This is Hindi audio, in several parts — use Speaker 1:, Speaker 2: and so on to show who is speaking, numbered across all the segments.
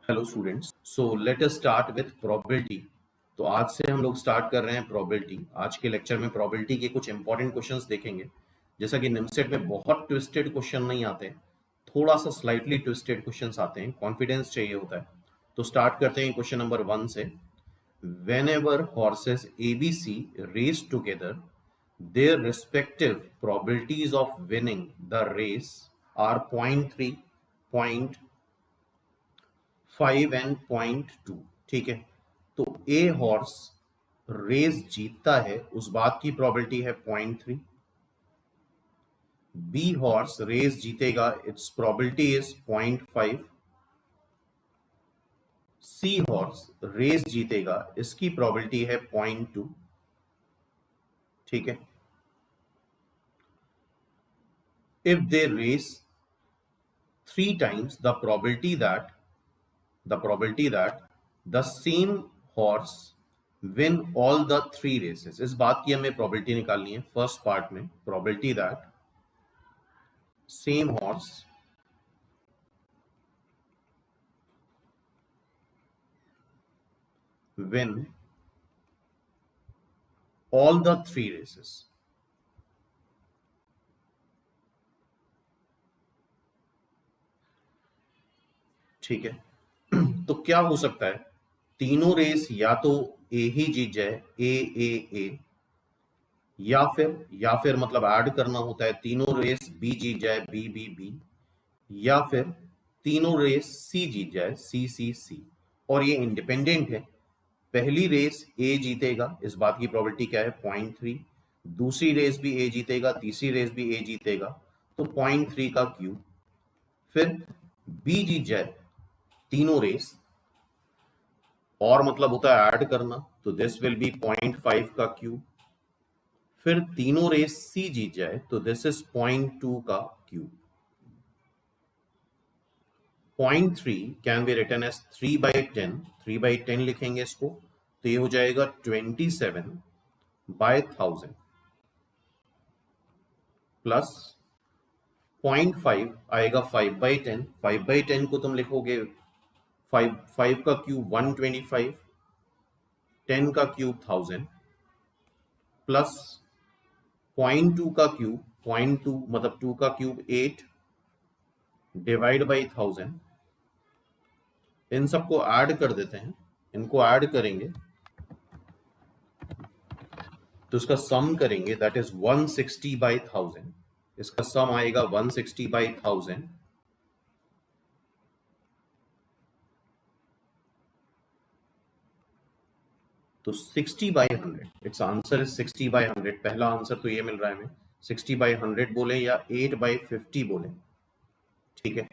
Speaker 1: Hello students, so let us start with probability. तो आज से हम लोग स्टार्ट कर रहे हैं प्रोबेबिलिटी। आज के लेक्चर में प्रोबेबिलिटी के कुछ इंपॉर्टेंट क्वेश्चंस देखेंगे। जैसा कि निमसेट में बहुत ट्विस्टेड क्वेश्चन नहीं आते, थोड़ा सा स्लाइटली ट्विस्टेड क्वेश्चंस आते हैं, कॉन्फिडेंस चाहिए होता है। तो स्टार्ट करते हैं क्वेश्चन नंबर 1 से। Whenever horses ABC race together, their respective probabilities of winning the race are 0.3, 0.5 and 0.2। ठीक है, तो ए हॉर्स रेस जीतता है उस बात की प्रोबेबिलिटी है 0.3। बी हॉर्स रेस जीतेगा, its probability is 0.5। C horse race जीतेगा, इसकी प्रोबेबिलिटी है 0.2। ठीक है, if they race 3 times, the probability that the same horse win all the 3 races। इस बात की हमें प्रोबेबिलिटी निकालनी है फर्स्ट पार्ट में। Probability that same horse win all the 3 races। ठीक है, तो क्या हो सकता है, तीनों रेस या तो ए ही जीत जाए, ए, या फिर मतलब ऐड करना होता है, तीनों रेस बी जीत जाए, बी, या फिर तीनों रेस सी जीत जाए, सी। और ये इंडिपेंडेंट है। पहली रेस ए जीतेगा, इस बात की प्रोबेबिलिटी क्या है 0.3। दूसरी रेस भी ए जीतेगा, तीसरी रेस भी ए जीतेगा, तो 0.3 का क्यूब। फिर बी जीत जाए तीनों रेस, और मतलब होता है ऐड करना, तो दिस विल बी 0.5 का क्यूब। फिर तीनों रेस सी जीत जाए, तो दिस इज 0.2 का cube. 0.3 can be written as 3/10। 3/10 लिखेंगे इसको, तो ये हो जाएगा 27/1000 प्लस 0.5 आएगा 5/10। 5/10 को तुम लिखोगे 5 का क्यूब 125, 10 का क्यूब 1000 प्लस 0.2 का क्यूब, 0.2 मतलब 2 का क्यूब 8 डिवाइड बाई 1000। इन सबको ऐड कर देते हैं, इनको ऐड करेंगे तो इसका सम करेंगे, दैट इज 160/1000। इसका सम आएगा 160/1000। तो 60/100, इट्स आंसर इज 60/100। पहला आंसर तो ये मिल रहा है हमें, 60/100 बोले या 8/50 बोले। ठीक है,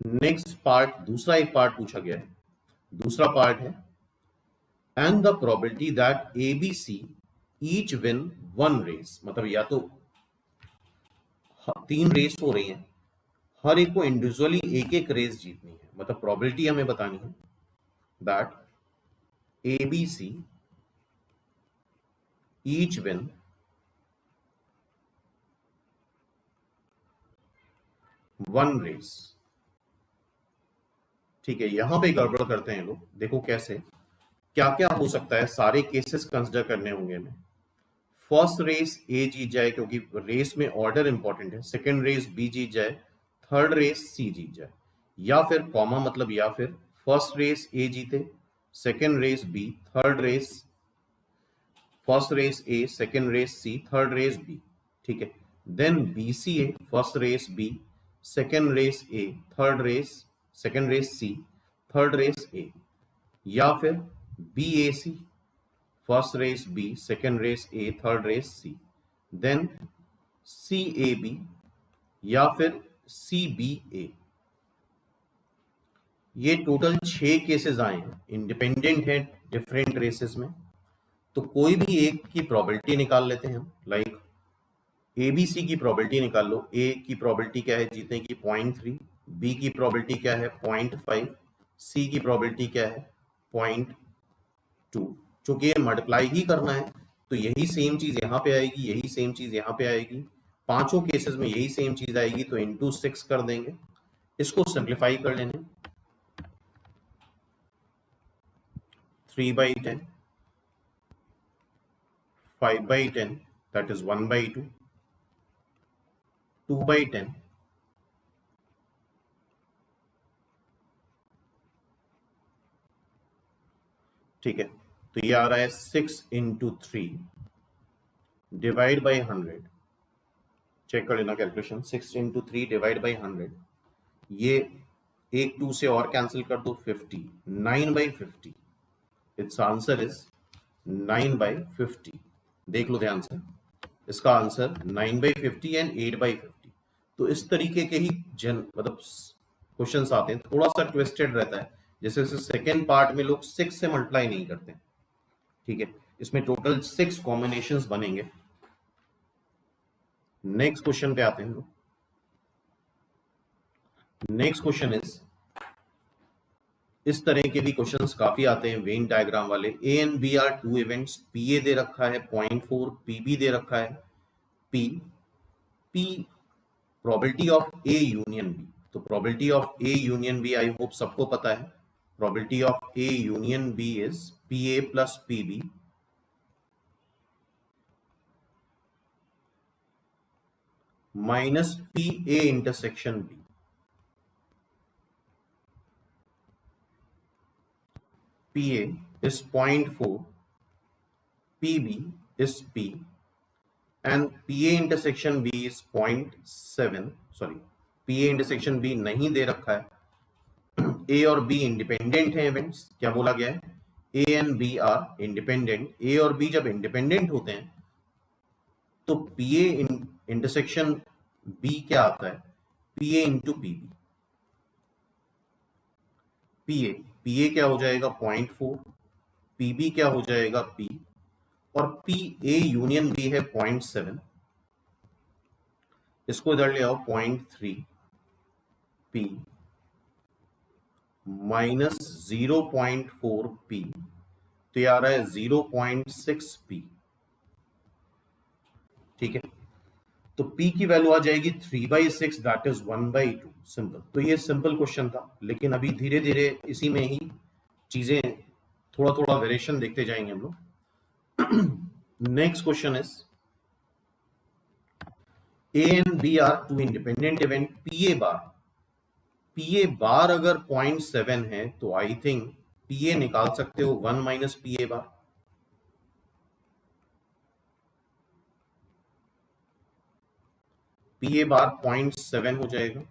Speaker 1: नेक्स्ट पार्ट, दूसरा एक पार्ट पूछा गया है। दूसरा पार्ट है and the probability that A B C each win 1 race. मतलब या तो 3 रेस हो रही हैं, हर एक को इंडिविजुअली एक एक रेस जीतनी है। मतलब प्रोबेबिलिटी हमें बतानी है that A B C each win 1 race. ठीक है, यहां पे गड़बड़ करते हैं लोग, देखो कैसे, क्या क्या हो सकता है, सारे केसेस कंसिडर करने होंगे हमें। फर्स्ट रेस ए जीत जाए, क्योंकि रेस में ऑर्डर इंपॉर्टेंट है। सेकंड रेस बी जीत जाए, थर्ड रेस सी जीत जाए, या फिर कॉमा मतलब या फिर फर्स्ट रेस ए जीते, second race B, third race, first race A, second race C, third race B. ठीक है, then B C A, first race B, second race A, third race, second race C, third race A, या फिर B A C, first race B, second race A, third race C, then C A B, या फिर सी बी ए। ये टोटल 6 केसेस आए हैं, इंडिपेंडेंट है डिफरेंट रेसेस में। तो कोई भी एक की प्रोबेबिलिटी निकाल लेते हैं हम। लाइक ए बी सी की प्रोबेबिलिटी निकाल लो। ए की प्रोबेबिलिटी क्या है जीतने की 0.3, बी की प्रोबेबिलिटी क्या है 0.5, सी की प्रोबेबिलिटी क्या है 0.2। चूंकि ये मल्टीप्लाई ही करना है, तो यही सेम चीज यहाँ पे आएगी, यही सेम चीज यहाँ पे आएगी, पांचों केसेस में यही सेम चीज आएगी, तो इंटू 6 कर देंगे। इसको सिंप्लीफाई कर लेने, 3/10, 5/10, that is 1/2, 2/10, ठीक है। तो ये आ रहा है 6 इंटू 3 डिवाइड बाई 100, चेक कर लेना कैलकुलेशन, 6 इंटू 3 डिवाइड बाई 100, ये एक 2 से और कैंसिल कर दो, 50, 9/50, इट्स आंसर इज 9/50। देख लो ध्यान से, इसका आंसर 9/50 एंड 8/50। तो इस तरीके के ही मतलब क्वेश्चंस आते हैं, थोड़ा सा ट्विस्टेड रहता है, जैसे सेकेंड पार्ट में लोग 6 से मल्टीप्लाई नहीं करते, ठीक है। इसमें टोटल 6 कॉम्बिनेशंस बनेंगे। नेक्स्ट क्वेश्चन पे आते हैं लोग। नेक्स्ट क्वेश्चन इज, इस तरह के भी क्वेश्चंस काफी आते हैं वेन डायग्राम वाले। A and B are two events, P A दे रखा है 0.4, पी बी दे रखा है P probability of A union B. तो probability of A union B I hope सबको पता है। Probability of A union B is P A plus P B minus P A intersection B. P A is 0.4, PB is P, and PA intersection B is 0.7. Sorry, PA intersection B नहीं दे रखा है। A और B इंडिपेंडेंट है इवेंट्स, क्या बोला गया है? A and B are independent. A और B जब इंडिपेंडेंट होते हैं तो PA इंटरसेक्शन B क्या आता है? PA into PB। PA क्या हो जाएगा? 0.4, PB क्या हो जाएगा? P, और PA यूनियन B है 0.7, इसको इधर ले आओ 0.3 P माइनस 0.4 P, तो ये आ रहा है 0.6 P, ठीक है। तो P की वैल्यू आ जाएगी 3/6, दैट इज 1/2, सिंपल। तो ये सिंपल क्वेश्चन था, लेकिन अभी धीरे धीरे इसी में ही चीजें थोड़ा थोड़ा वेरिएशन देखते जाएंगे हम लोग। Next question is, A and B are two independent event, PA बार अगर 0.7 है तो आई थिंक PA निकाल सकते हो 1 माइनस PA बार। PA बार 0.7 हो जाएगा,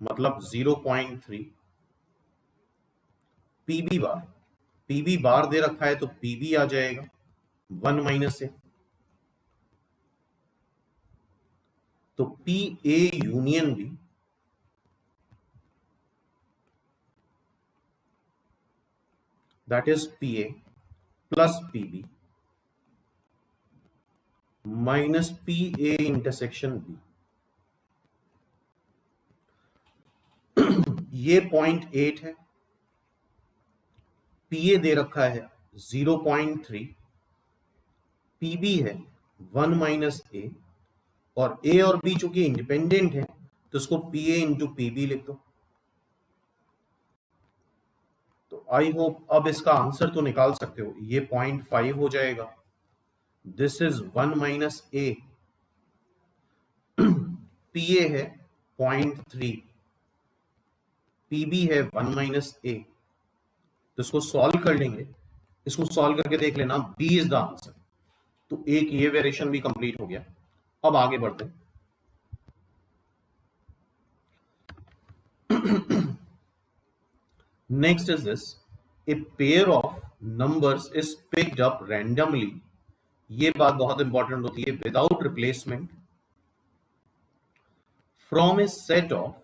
Speaker 1: मतलब 0.3। PB बार दे रखा है तो PB आ जाएगा 1 माइनस से, तो PA union B that is PA plus PB minus PA intersection B। ये 0.8 है, PA दे रखा है 0.3, PB है 1 माइनस A, और A और B चूंकि इंडिपेंडेंट है तो इसको PA इंटू PB लिख दो। तो आई होप अब इसका आंसर तो निकाल सकते हो, ये 0.5 हो जाएगा, this is 1 minus A, PA है 0.3, PB है 1 माइनस A। तो इसको सॉल्व कर लेंगे, इसको सॉल्व करके देख लेना, B इज द आंसर। तो एक ये वेरिएशन भी कंप्लीट हो गया। अब आगे बढ़ते हैं। Next is this, a pair of numbers is picked up randomly, ये बात बहुत इंपॉर्टेंट होती है, without replacement from A set of,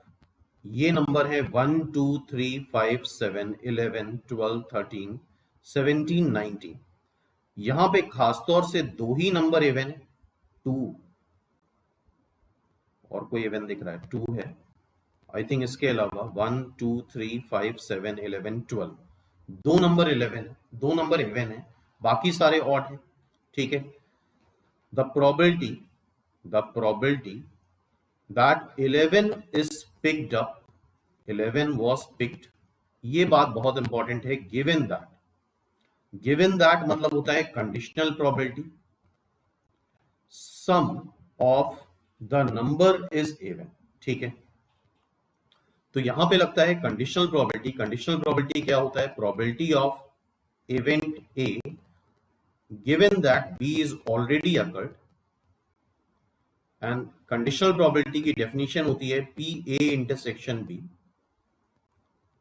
Speaker 1: ये नंबर है 1 2 3 5 7 11 12 13 17 19। यहां पे खासतौर से दो ही नंबर इवन है, 2 और कोई इवन दिख रहा है, 2 है आई थिंक, इसके अलावा 1 2 3 5 7 11 12, दो नंबर 11 है, दो नंबर इवन है, बाकी सारे ऑड है, ठीक है। The probability that 11 is picked up, 11 was picked, ये बात बहुत इंपॉर्टेंट है, गिवन दैट। गिवन दैट मतलब होता है conditional probability, sum of the number is even. ठीक है, तो यहां पे लगता है कंडीशनल प्रोबेबिलिटी। कंडीशनल प्रोबेबिलिटी क्या होता है? Probability of event A given that B is already occurred. And conditional probability की डेफिनेशन होती है P A intersection B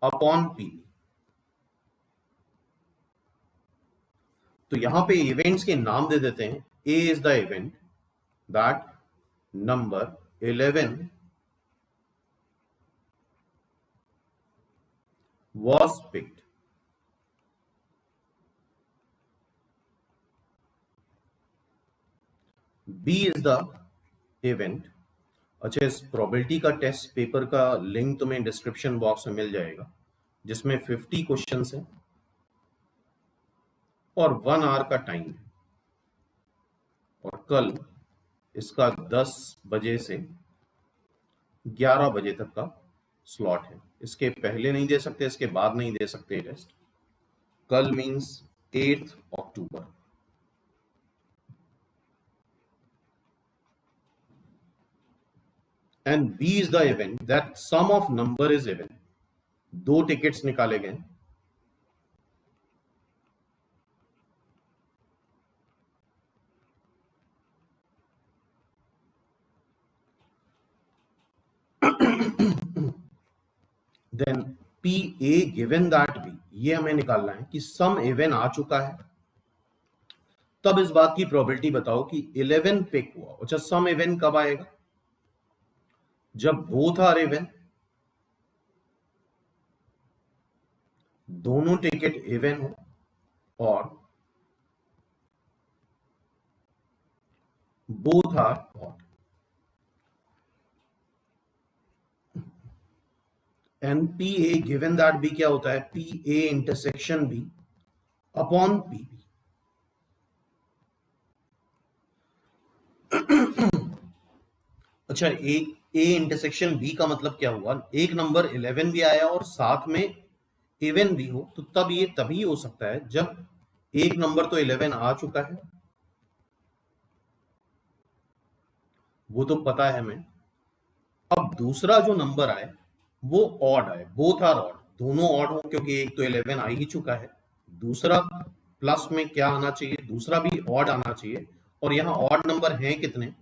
Speaker 1: upon P. तो यहां पे इवेंट्स के नाम दे देते हैं। A is the event that number 11 was picked। B is the event। अच्छा, इस प्रोबेबिलिटी का टेस्ट पेपर का लिंक तुम्हें डिस्क्रिप्शन बॉक्स में मिल जाएगा, जिसमें 50 क्वेश्चंस हैं और 1 आवर का टाइम है। और कल इसका 10 बजे से 11 बजे तक का स्लॉट है। इसके पहले नहीं दे सकते, इसके बाद नहीं दे सकते टेस्ट। कल means 8 October. And B is the event that sum of number is even। 2 tickets निकाले गए। Then P A given that B, ये हमें निकालना है कि सम इवन आ चुका है। तब इस बात की प्रोबेबिलिटी बताओ कि 11 पिक हुआ। अच्छा, सम इवन कब आएगा? जब बोथ आर इवन, दोनों टिकट इवन हो और both are odd. And P A given that B क्या होता है? P A intersection B upon P B. अच्छा, ए इंटरसेक्शन बी का मतलब क्या हुआ? एक नंबर 11 भी आया और साथ में इवन भी हो, तो तब ये तभी हो सकता है जब एक नंबर तो 11 आ चुका है, वो तो पता है हमें। अब दूसरा जो नंबर आए वो ऑड आए, बोथ आर ऑड, दोनों ऑड हो, क्योंकि एक तो 11 आ ही चुका है। दूसरा प्लस में क्या आना चाहिए? दूसरा भी ऑड आना चाहिए। और यहां ऑड नंबर हैं कितने?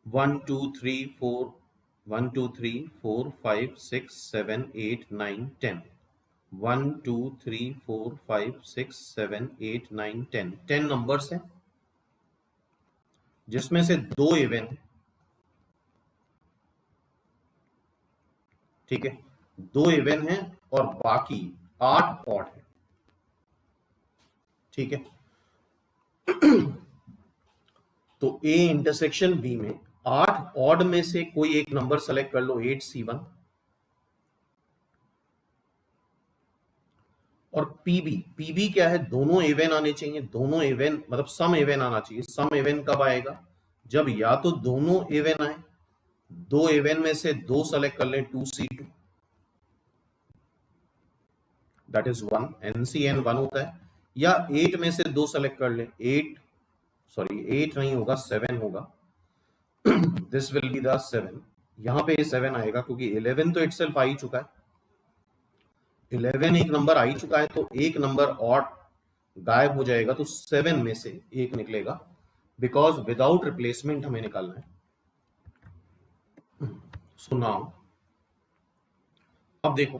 Speaker 1: 1 2 3 4 1 2 3 4 5 6 7 8 9 10। 1 2 3 4 5 6 7 8 9 10 10 नंबर्स हैं, जिसमें से 2 इवन है। ठीक है, 2 इवन है और बाकी 8 ऑड है। ठीक है, तो ए इंटरसेक्शन बी में 8 ऑड में से कोई एक नंबर सेलेक्ट कर लो, 8C1। और पीबी क्या है? दोनों इवन आने चाहिए। दोनों इवन मतलब सम इवन आना चाहिए। सम इवन कब आएगा? जब या तो दोनों इवन आए, 2 इवन में से 2 सेलेक्ट कर लें, 2C2 दैट इज 1, NCN 1 होता है। या 8 में से 2 सेलेक्ट कर लें, 8 नहीं होगा, 7 होगा। This will be the 7। यहां पे 7 आएगा क्योंकि 11 तो इटसेल्फ आ ही चुका है। 11 एक नंबर आ ही चुका है, तो एक नंबर ऑड गायब हो जाएगा, तो 7 में से एक निकलेगा, बिकॉज विदाउट रिप्लेसमेंट हमें निकालना है। सो नाउ अब देखो,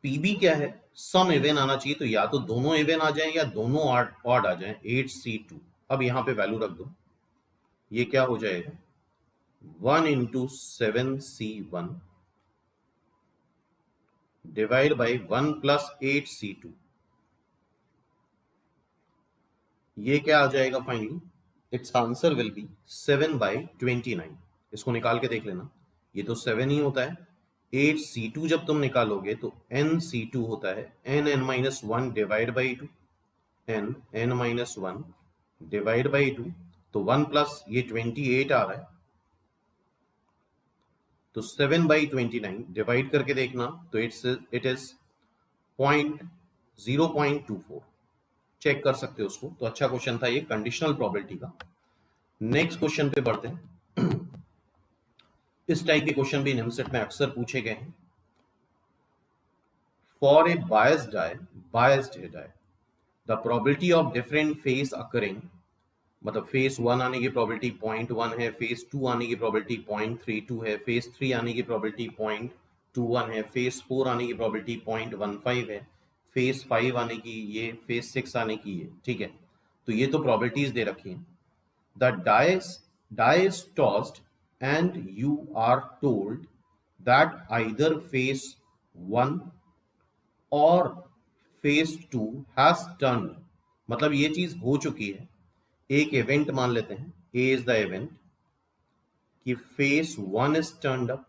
Speaker 1: पीबी क्या है? सम इवन आना चाहिए, तो या तो दोनों इवन आ जाएं या दोनों ऑड आ जाएं, 8C2। अब यहां पे वैल्यू रख दो, ये क्या हो जाएगा? 1 into 7C1 divide by 1 plus 8C2। ये क्या आ जाएगा finally? It's answer will be 7/29। इसको निकाल के देख लेना, ये तो 7 ही होता है। 8C2 जब तुम निकालोगे तो NC2 होता है n(n-1) divide by 2, n(n-1) divide by 2। तो 1 प्लस ये 28 आ रहा है, तो 7/29 डिवाइड करके देखना तो इट इज 0.24। चेक कर सकते हो उसको। तो अच्छा क्वेश्चन था ये कंडीशनल प्रोबेबिलिटी का। नेक्स्ट क्वेश्चन पे बढ़ते हैं। इस टाइप के क्वेश्चन भी निमसेट में अक्सर पूछे गए हैं। For a biased die the probability of different face occurring, मतलब फेस 1 आने की प्रोबेबिलिटी 0.1 है, फेस 2 आने की प्रोबेबिलिटी 0.32 है, फेस 3 आने की प्रोबेबिलिटी 0.21 है, फेस 4 आने की प्रोबेबिलिटी 0.15 है, फेस 5 आने की ये, फेस 6 आने की ये। ठीक है, तो ये तो प्रोबेबिलिटीज दे रखी हैं। The die is tossed and you are told that either phase 1 और phase 2 has turned, मतलब ये चीज हो चुकी है। एक इवेंट मान लेते हैं, ए इज द इवेंट कि face 1 is turned up,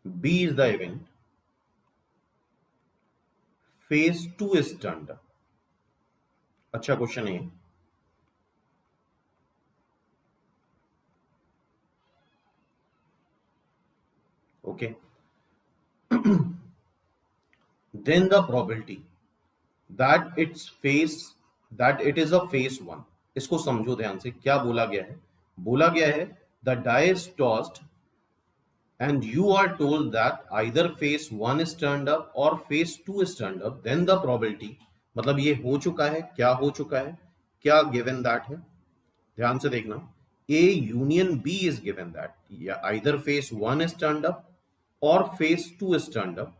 Speaker 1: B is the event face 2 is turned up. अच्छा क्वेश्चन है। Okay, then the probability that it is a face 1। इसको समझो ध्यान से, क्या बोला गया है? बोला गया है the die is tossed and you are told that either phase 1 is turned up or phase 2 is turned up, then the probability, मतलब ये हो चुका है, क्या हो चुका है, क्या given that है? ध्यान से देखना, A union B is given that, या either phase 1 is turned up or phase 2 is turned up,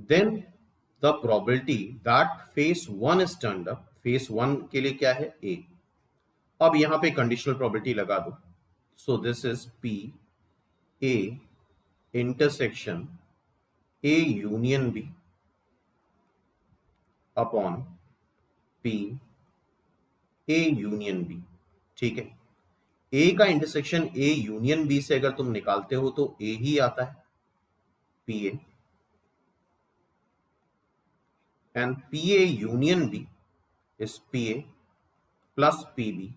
Speaker 1: then the probability that phase 1 is turned up, phase 1 के लिए क्या है? A। अब यहां पे कंडीशनल प्रोबेबिलिटी लगा दो। So this is P A intersection A union B upon P A union B। ठीक है, A का इंटरसेक्शन A यूनियन B से अगर तुम निकालते हो तो A ही आता है, PA, and PA union B is PA plus PB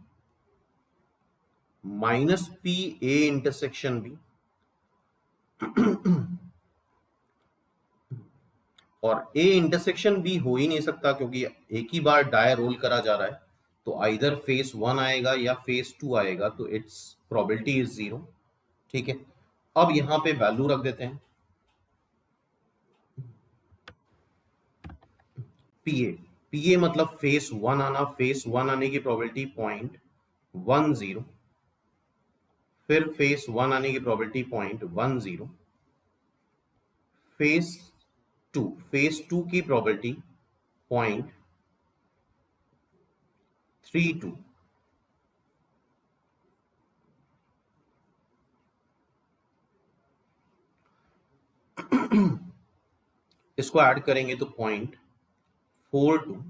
Speaker 1: minus PA intersection B, और A इंटरसेक्शन B हो ही नहीं सकता क्योंकि एक ही बार डाई रोल करा जा रहा है, तो आइदर फेस 1 आएगा या फेस 2 आएगा, तो इट्स प्रोबेबिलिटी इज 0। ठीक है, अब यहां पे वैल्यू रख देते हैं। PA मतलब फेस 1 आना, फेस 1 आने की प्रोबेबिलिटी 0.10, फिर फेस 1 आने की प्रोबेबिलिटी 0.10, फेस 2 की प्रोबेबिलिटी 0.32, इसको ऐड करेंगे तो 0.42,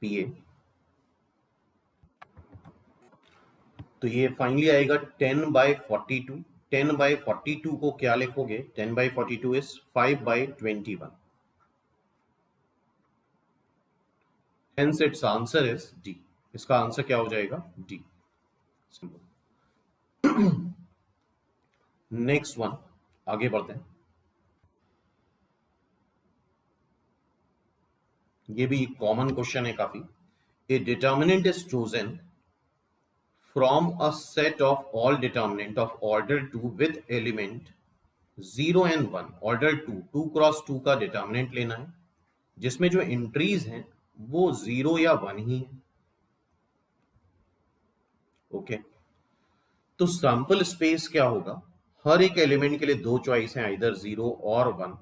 Speaker 1: PA, तो ये फाइनली आएगा 10/42। 10/42 को क्या लिखोगे? 10/42 is 5/21, hence it's answer is D. इसका आंसर क्या हो जाएगा? डी। नेक्स्ट वन, आगे बढ़ते हैं। ये भी कॉमन क्वेश्चन है काफी। ए determinant is chosen from a set of all determinant of order 2 with element 0 and 1। order 2 cross 2 का डिटर्मिनेंट लेना है जिसमें जो एंट्रीज हैं वो 0 या 1 ही है। ओके, तो सैंपल स्पेस क्या होगा? हर एक एलिमेंट के लिए दो चॉइस हैं, आइदर 0 और 1।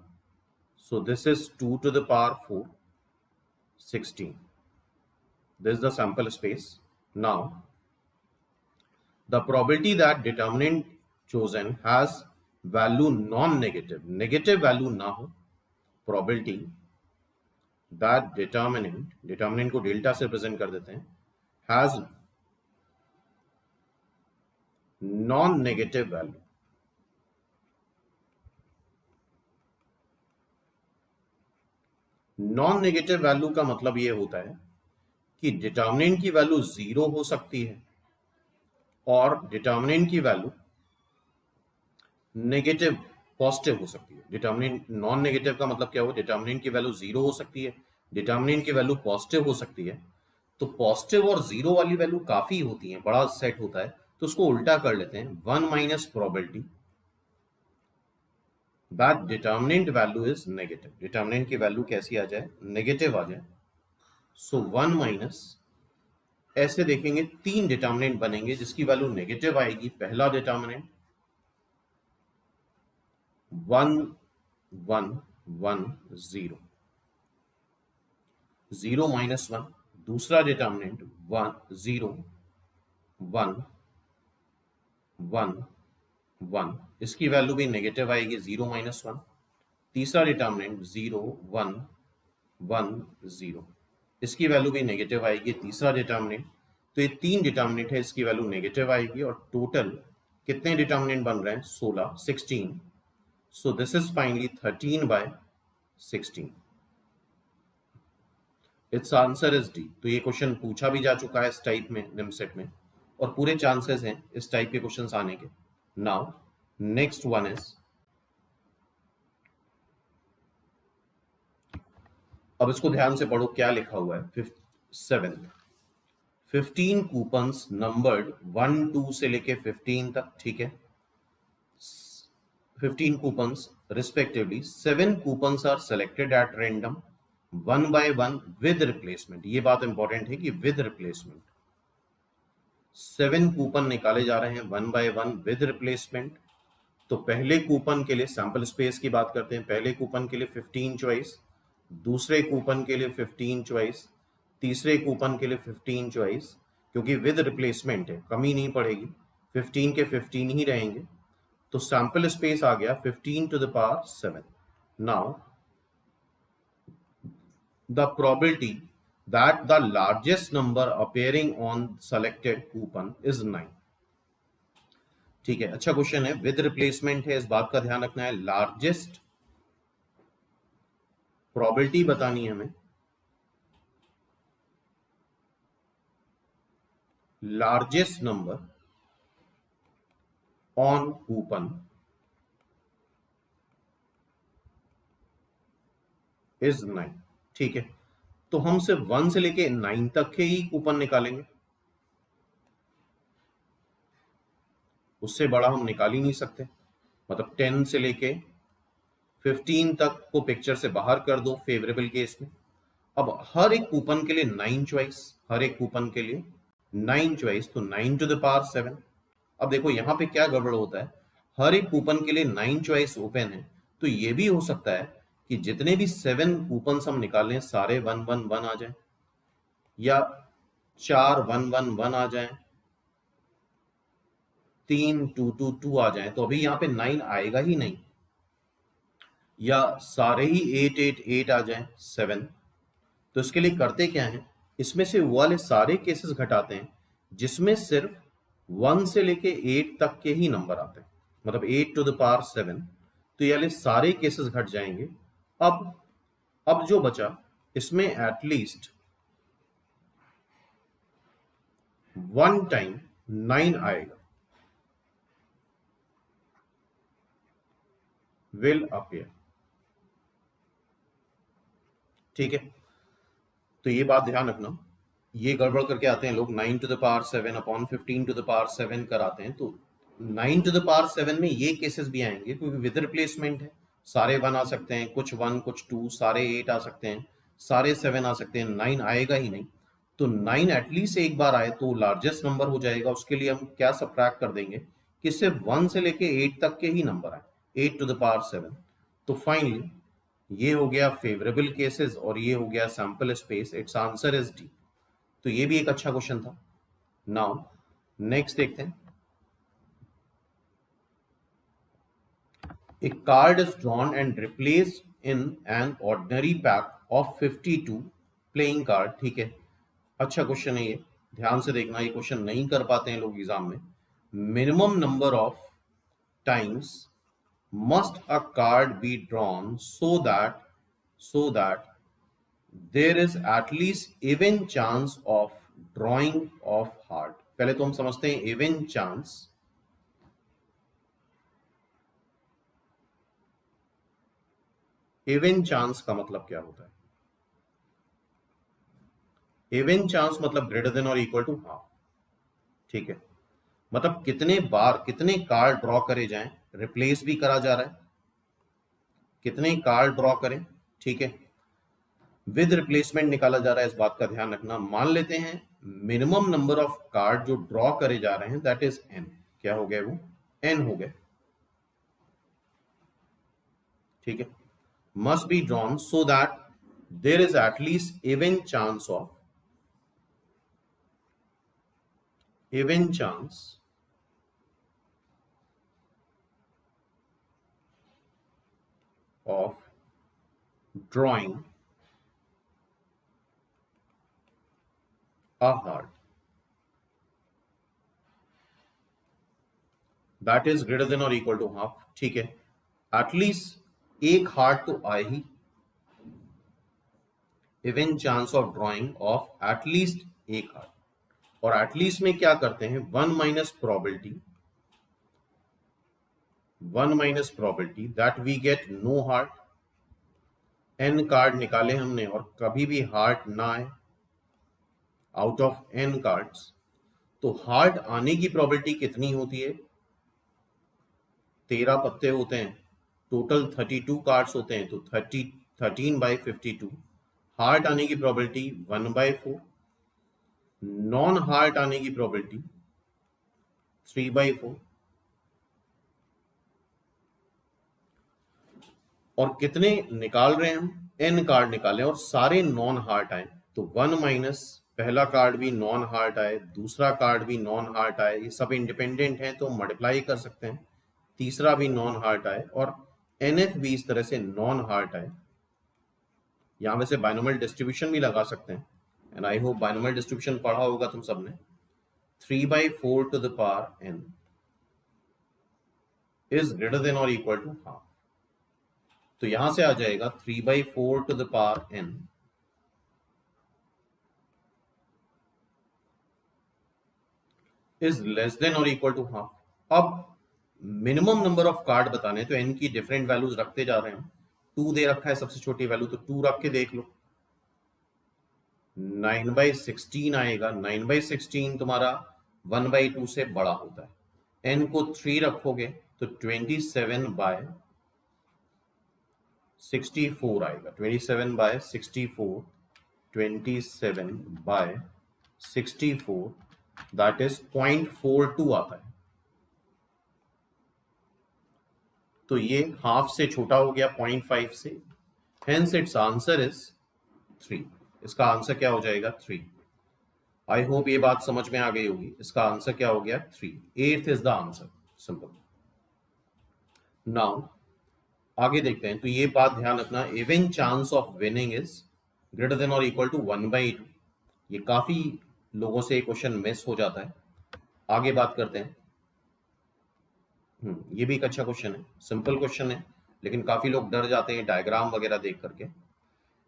Speaker 1: So this is 2 to the power 4, 16। This is the sample space. Now the probability that determinant chosen has value non-negative, negative value ना हो, probability that determinant को डेल्टा से प्रेजेंट कर देते हैं, has non negative value. Non negative value का मतलब यह होता है कि डिटर्मिनेंट की वैल्यू 0 हो सकती है और डिटर्मिनेंट की वैल्यू नेगेटिव पॉजिटिव हो सकती है। डिटर्मिनेंट नॉन नेगेटिव का मतलब क्या हो, डिटर्मिनेंट की वैल्यू 0 हो सकती है, डिटर्मिनेंट की वैल्यू पॉजिटिव हो सकती है। तो पॉजिटिव और 0 वाली वैल्यू काफी होती है, बड़ा सेट होता है, तो उसको उल्टा कर लेते हैं, 1 minus probability that determinant value is negative. Determinant की वैल्यू कैसी आ जाए, नेगेटिव आ जाए। सो 1 माइनस, ऐसे देखेंगे 3 डिटर्मिनेंट बनेंगे जिसकी वैल्यू नेगेटिव आएगी। पहला डिटर्मिनेंट 1 1 1 0, 0 माइनस 1। दूसरा डिटर्मिनेंट 1 0 1 1 1, इसकी वैल्यू भी नेगेटिव आएगी, 0 माइनस 1। तीसरा डिटर्मिनेंट 0 1 1 0, इसकी वैल्यू भी नेगेटिव आएगी, तीसरा डिटर्मिनेंट। तो ये 3 डिटर्मिनेंट है, इसकी वैल्यू नेगेटिव आएगी और टोटल कितने डिटर्मिनेंट बन रहे हैं, 16 16। So this is finally 13 by 16। It's answer is D. तो ये क्वेश्चन पूछा भी जा चुका है इस टाइप में निमसेट में, और पूरे चांसेस हैं इस टाइप के क्वेश्चंस आने के। नाउ नेक्स्ट वन इज, अब इसको ध्यान से पढ़ो क्या लिखा हुआ है। 7 15 कूपन्स नंबर्ड 1 2 से लेके 15 तक, ठीक है। 15 coupons respectively, 7 coupons are selected at random one by one with replacement। ये बात इंपॉर्टेंट है कि with replacement 7 कूपन निकाले जा रहे हैं one by one with replacement. तो पहले कूपन के लिए सैंपल स्पेस की बात करते हैं। पहले कूपन के लिए 15 चॉइस, दूसरे कूपन के लिए 15 चॉइस, तीसरे कूपन के लिए 15 चॉइस। क्योंकि विद रिप्लेसमेंट है, कमी नहीं पड़ेगी, 15 के 15 ही रहेंगे। तो सैंपल स्पेस आ गया 15 to the power 7। Now the probability that the largest number appearing on selected coupon is 9। ठीक है, अच्छा क्वेश्चन है, विद रिप्लेसमेंट है, इस बात का ध्यान रखना है। लार्जेस्ट प्रोबेबिलिटी बतानी है हमें, largest number on coupon is 9। ठीक है, तो हम सिर्फ 1 से लेके 9 तक के ही कूपन निकालेंगे, उससे बड़ा हम निकाल ही नहीं सकते। मतलब 10 से लेके 15 तक को पिक्चर से बाहर कर दो फेवरेबल केस में। अब हर एक कूपन के लिए 9 चॉइस, हर एक कूपन के लिए 9 चॉइस, तो 9 to the power 7। अब देखो यहां पे क्या गड़बड़ होता है, हर एक कूपन के लिए 9 चॉइस ओपन है, तो ये भी हो सकता है कि जितने भी 7 कूपन हम निकालें सारे 1 1 1 आ जाए, या 4 1 1 1 आ जाए, 3 2 2 2 आ जाए। तो अभी यहाँ पे 9 आएगा ही नहीं, या सारे ही 8 8 8 आ जाए 7। तो इसके लिए करते क्या है, इसमें से वो वाले सारे केसेस घटाते हैं जिसमें सिर्फ 1 से लेके 8 तक के ही नंबर आते हैं, मतलब 8 to the power 7। तो ये वाले सारे केसेस घट जाएंगे। अब जो बचा इसमें एटलीस्ट 1 टाइम 9 आएगा, विल अपीयर। ठीक है, तो ये बात ध्यान रखना, ये गड़बड़ करके आते हैं लोग, 9 to the power 7 upon 15 to the power 7 कराते हैं। तो 9 to the power 7 में ये केसेस भी आएंगे क्योंकि विद रिप्लेसमेंट है, सारे 1 आ सकते हैं, कुछ 1 कुछ 2, सारे 8 आ सकते हैं, सारे 7 आ सकते हैं, 9 आएगा ही नहीं। तो 9 एटलीस्ट एक बार आए तो लार्जेस्ट नंबर हो जाएगा। उसके लिए हम क्या सबट्रैक्ट कर देंगे कि सिर्फ 1 से लेके 8 तक के ही नंबर आए, 8 to the power 7। तो फाइनली ये हो गया फेवरेबल केसेस और ये हो गया sample space. It's answer is D. तो ये भी एक अच्छा क्वेश्चन था। नाउ नेक्स्ट देखते हैं। A card is drawn and replaced in an ordinary pack of 52 playing card। ठीक है, अच्छा क्वेश्चन है ये, ध्यान से देखना, ये क्वेश्चन नहीं कर पाते हैं लोग एग्जाम में। minimum number of times must a card be drawn so that there is at least even chance of drawing of heart. पहले तो हम समझते हैं even chance. इवन चांस का मतलब क्या होता है? इवन चांस मतलब ग्रेटर देन और इक्वल टू हाफ. ठीक है, मतलब कितने बार कितने कार्ड ड्रॉ करे जाएं, रिप्लेस भी करा जा रहा है, कितने कार्ड ड्रॉ करें. ठीक है, विद रिप्लेसमेंट निकाला जा रहा है, इस बात का ध्यान रखना. मान लेते हैं मिनिमम नंबर ऑफ कार्ड जो ड्रॉ करे जा रहे हैं दैट इज एन. क्या हो गया वो? एन हो गया. ठीक है, must be drawn so that there is at least even chance of drawing a heart that is greater than or equal to half. ठीक है, एटलीस्ट एक हार्ट तो आए ही. Even chance of drawing of at least एक हार्ट. और एटलीस्ट में क्या करते हैं? One minus probability that we get no heart. N card निकाले हमने और कभी भी हार्ट ना आए आउट ऑफ एन कार्ड्स, तो हार्ट आने की प्रोबेबिलिटी कितनी होती है? 13 पत्ते होते हैं, टोटल 32 कार्ड्स होते हैं, तो 13/52. हार्ट आने की प्रोबेबिलिटी 1/4. नॉन हार्ट आने की प्रोबेबिलिटी 3/4. और कितने निकाल रहे हैं हम? एन कार्ड निकाले और सारे नॉन हार्ट आए, तो 1 माइनस पहला कार्ड भी नॉन हार्ट आए, दूसरा कार्ड भी नॉन हार्ट आए, ये सब इंडिपेंडेंट हैं तो मल्टीप्लाई कर सकते हैं. तीसरा भी नॉन हार्ट आए और एनएफ भी इस तरह से नॉन हार्ट आए. यहां वैसे बाइनोमियल डिस्ट्रीब्यूशन भी लगा सकते हैं, and I hope binomial distribution पढ़ा होगा तुम सबने. 3/4 to the power n is greater than or equal to half. तो यहां से आ जाएगा 3/4 to the power n is less than or equal to half. अब मिनिमम नंबर ऑफ कार्ड बताने, तो n की डिफरेंट वैल्यूज रखते जा रहे हैं. 2 दे रखा है सबसे छोटी वैल्यू, तो 2 रख के देख लो. 9/16 आएगा. 9/16 तुम्हारा 1/2 से बड़ा होता है. n को 3 रखोगे तो 27/64 आएगा. 27/64 27/64 दैट इज 0.42 आता है. तो ये हाफ से छोटा हो गया 0.5 से. Hence it's answer is 3. इसका आंसर क्या हो जाएगा? 3. आई होप ये बात समझ में आ गई होगी. इसका आंसर क्या हो गया? 3. 8th is the answer. Simple. Now आगे देखते हैं. तो ये बात ध्यान रखना, even chance of winning is greater than और इक्वल टू 1/2. ये काफी लोगों से क्वेश्चन मिस हो जाता है. आगे बात करते हैं. ये भी एक अच्छा क्वेश्चन है, सिंपल क्वेश्चन है, लेकिन काफी लोग डर जाते हैं डायग्राम वगैरह देख करके.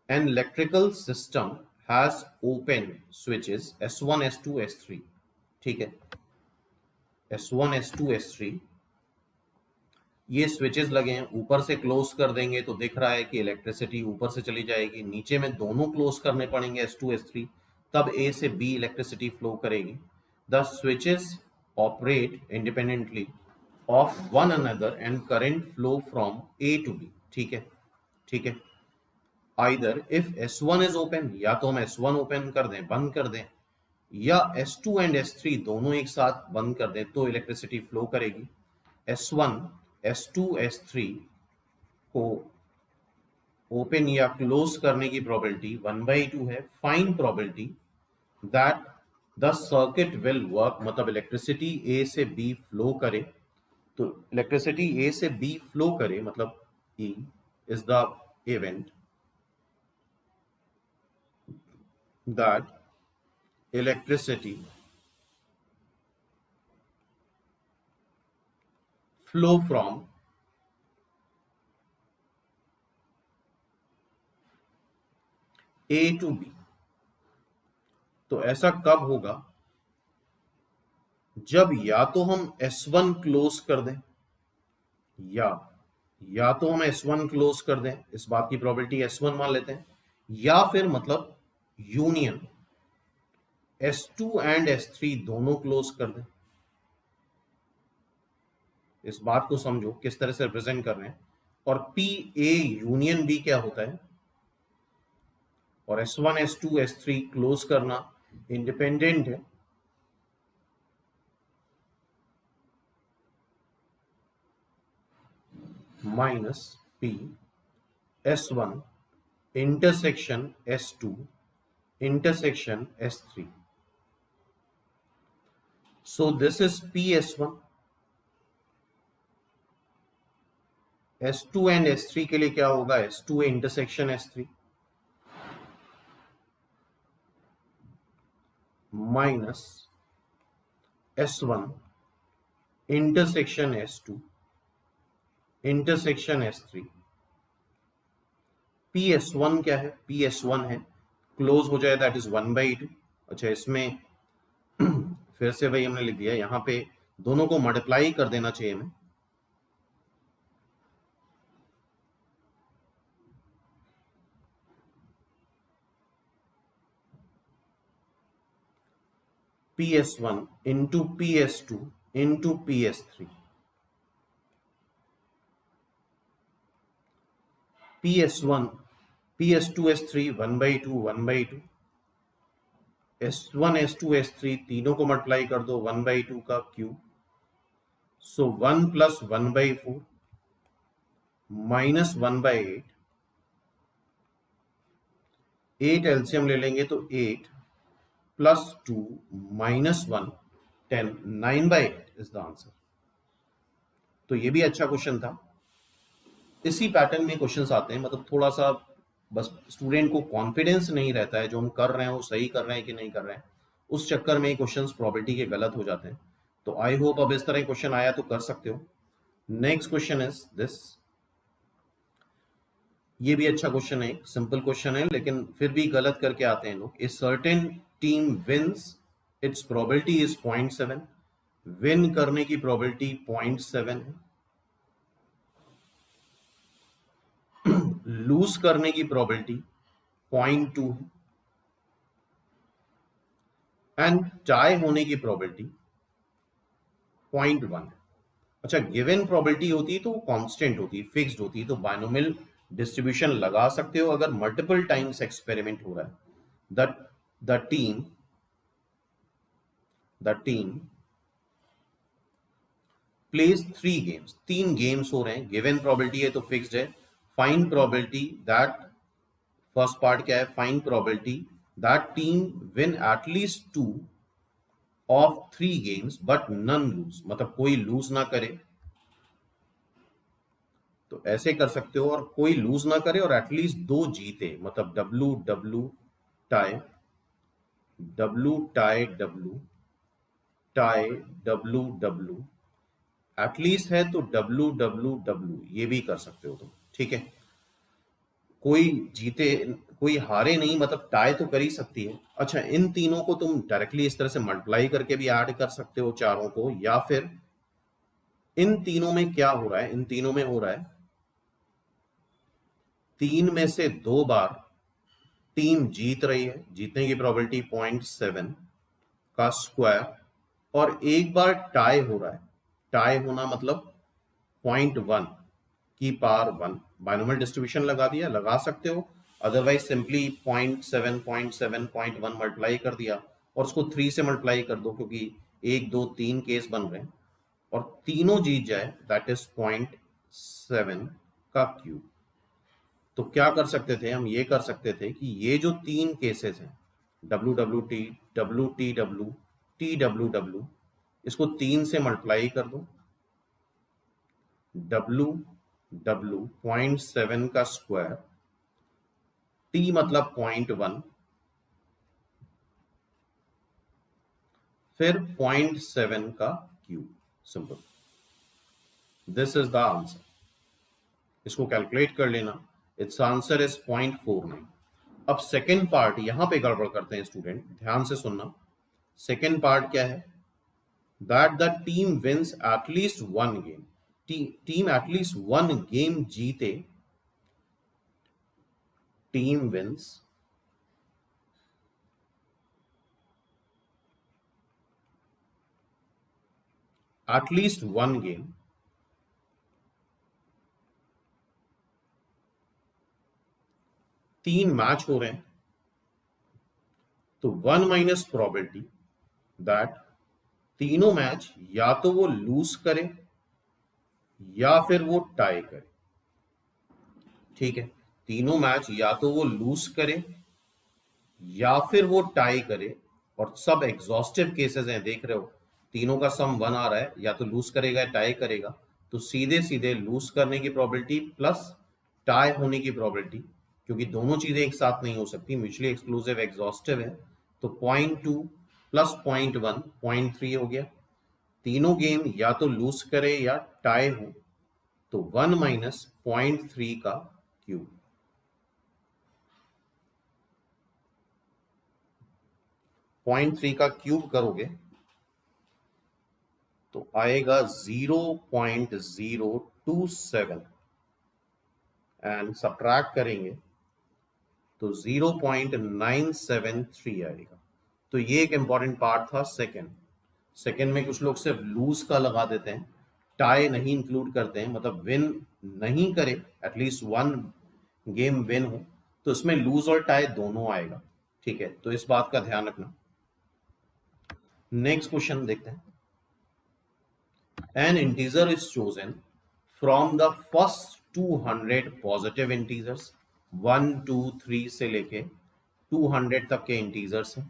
Speaker 1: An electrical system has open switches S1 S2 S3. ठीक है, S1 S2 S3 ये स्विचेस लगे हैं. ऊपर से क्लोज कर देंगे तो दिख रहा है कि इलेक्ट्रिसिटी ऊपर से चली जाएगी. नीचे में दोनों क्लोज करने पड़ेंगे S2 S3, तब A से B इलेक्ट्रिसिटी फ्लो करेगी. The switches operate independently of one another and current flow from A to B. ठीक है, ठीक है. Either if S1 is open, या तो हम S1 ओपन कर दें, बंद कर दें, या S2 एंड S3 दोनों एक साथ बंद कर दें तो इलेक्ट्रिसिटी फ्लो करेगी. S1 S2 S3 को ओपन या क्लोज करने की प्रोबेबिलिटी 1/2 है. Find probability that the circuit will work, मतलब इलेक्ट्रिसिटी A से B फ्लो करे. तो इलेक्ट्रिसिटी ए से बी फ्लो करे, मतलब E is the event that electricity flow from A to B. तो ऐसा कब होगा? जब या तो हम S1 क्लोज कर दें, या तो हम S1 क्लोज कर दें, इस बात की प्रोबेबिलिटी S1 मान लेते हैं, या फिर मतलब यूनियन S2 एंड S3 दोनों क्लोज कर दें। इस बात को समझो किस तरह से रिप्रेजेंट कर रहे हैं। और P A यूनियन B क्या होता है? और S1 S2 S3 क्लोज करना इंडिपेंडेंट है minus P S1 intersection S2 intersection S3. So this is PS1. S2 and S3 के लिए क्या होगा? S2 intersection S3 minus S1 intersection S2 intersection S3. PS1 क्या है? PS1 है, क्लोज हो जाए दैट इज 1/2। अच्छा, इसमें फिर से वही हमने लिख दिया, यहां पे दोनों को मल्टीप्लाई कर देना चाहिए हमें। PS1 into PS2 into PS3. PS1 PS2 S3 1/2 1/2, S1 S2 S3 तीनों को मल्टीप्लाई कर दो 1/2 का क्यूब, सो 1 प्लस 1/4 माइनस 1/8, 8 एलसीएम ले लेंगे तो 8 plus 2 minus 1 10, 9/8 is the answer. तो ये भी अच्छा क्वेश्चन था। इसी पैटर्न में क्वेश्चंस आते हैं, मतलब थोड़ा सा बस स्टूडेंट को कॉन्फिडेंस नहीं रहता है जो हम कर रहे हैं वो सही कर रहे हैं कि नहीं कर रहे हैं, उस चक्कर में क्वेश्चंस प्रोबेबिलिटी के गलत हो जाते हैं। तो आई होप अब इस तरह क्वेश्चन आया तो कर सकते हो। Next question is this. ये भी अच्छा क्वेश्चन है, सिंपल क्वेश्चन है लेकिन फिर भी गलत करके आते हैं लोग। A certain team wins, its probability is 0.7, win करने की प्रोबेबिलिटी 0.7 है, लूज करने की प्रोबेबिलिटी 0.2 है, एंड टाई होने की प्रोबेबिलिटी 0.1 है। अच्छा, गिवन प्रोबेबिलिटी होती है तो कांस्टेंट होती है, फिक्स्ड होती है, तो बाइनोमियल डिस्ट्रीब्यूशन लगा सकते हो अगर मल्टीपल टाइम्स एक्सपेरिमेंट हो रहा है। The team plays 3 games, 3 games हो रहे हैं, गिवन प्रोबेबिलिटी है तो फिक्स्ड है। Find probability that, first part क्या है? Find probability that team win at least 2 of 3 games but none lose, मतलब कोई लूज ना करे, तो ऐसे कर सकते हो, और कोई लूज ना करे और एटलीस्ट 2 जीते, मतलब W W tie, W tie W tie, W W at least है तो डब्ल्यू डब्ल्यू डब्ल्यू, ये भी कर सकते हो तुम, ठीक है। कोई जीते कोई हारे नहीं, मतलब टाई तो कर ही सकती है। अच्छा, इन तीनों को तुम डायरेक्टली इस तरह से मल्टीप्लाई करके भी ऐड कर सकते हो चारों को, या फिर इन तीनों में क्या हो रहा है? इन तीनों में हो रहा है 3 में से 2 बार टीम जीत रही है, जीतने की प्रोबेबिलिटी 0.7 का स्क्वायर, और एक बार टाई हो रहा है, टाई होना मतलब 0.1 की पावर 1, बाइनोमियल डिस्ट्रीब्यूशन लगा सकते हो, अदरवाइज सिंपली 0.7 0.7 0.1 मल्टीप्लाई कर दिया और उसको 3 से मल्टीप्लाई कर दो, क्योंकि 1 2 3 केस बन रहे हैं, और तीनों जीत जाए दैट इज 0.7 का क्यूब। तो क्या कर सकते थे हम? ये कर सकते थे कि ये जो 3 केसेस हैं, W W T, W T W, T W W, इसको 3 से मल्टीप्लाई कर दो, डब्ल्यू डब्ल्यू 0.7 का स्क्वायर, टी मतलब 0.1, फिर 0.7 का cube, simple. This is the answer, इसको कैलकुलेट कर लेना। It's answer is 0.49। अब सेकेंड पार्ट यहां पे गड़बड़ करते हैं स्टूडेंट, ध्यान से सुनना। सेकेंड पार्ट क्या है, that the team wins at least one game, team at least one game जीते, team wins at least one game, तीन मैच हो रहे हैं, तो 1 माइनस प्रोबेबिलिटी दैट तीनों मैच या तो वो लूज करे या फिर वो टाई करे। ठीक है, तीनों मैच या तो वो लूज करे या फिर वो टाई करे, और सब एग्जॉस्टिव केसेस हैं, देख रहे हो तीनों का सम 1 आ रहा है, या तो लूज करेगा या टाई करेगा, तो सीधे सीधे लूज करने की प्रोबेबिलिटी प्लस टाई होने की प्रोबेबिलिटी, क्योंकि दोनों चीजें एक साथ नहीं हो सकती, म्यूचुअली एक्सक्लूसिव एग्जॉस्टिव है, तो 0.2 प्लस 0.1 0.3 हो गया। तीनों गेम या तो लूज करे या टाई हो, तो 1 माइनस 0.3 का क्यूब, 0.3 का क्यूब करोगे तो आएगा 0.027 एंड सब्ट्रैक्ट करेंगे तो 0.973 आएगा। तो ये एक इंपॉर्टेंट पार्ट था सेकेंड में कुछ लोग सिर्फ लूज का लगा देते हैं, टाई नहीं इंक्लूड करते हैं, मतलब विन नहीं करे, एटलीस्ट वन गेम विन हो, तो इसमें लूज और टाई दोनों आएगा। ठीक है, तो इस बात का ध्यान रखना। नेक्स्ट क्वेश्चन देखते हैं। An integer is chosen from the first 200 positive integers, 1 2 3 से लेके 200 तक के इंटीजर्स हैं।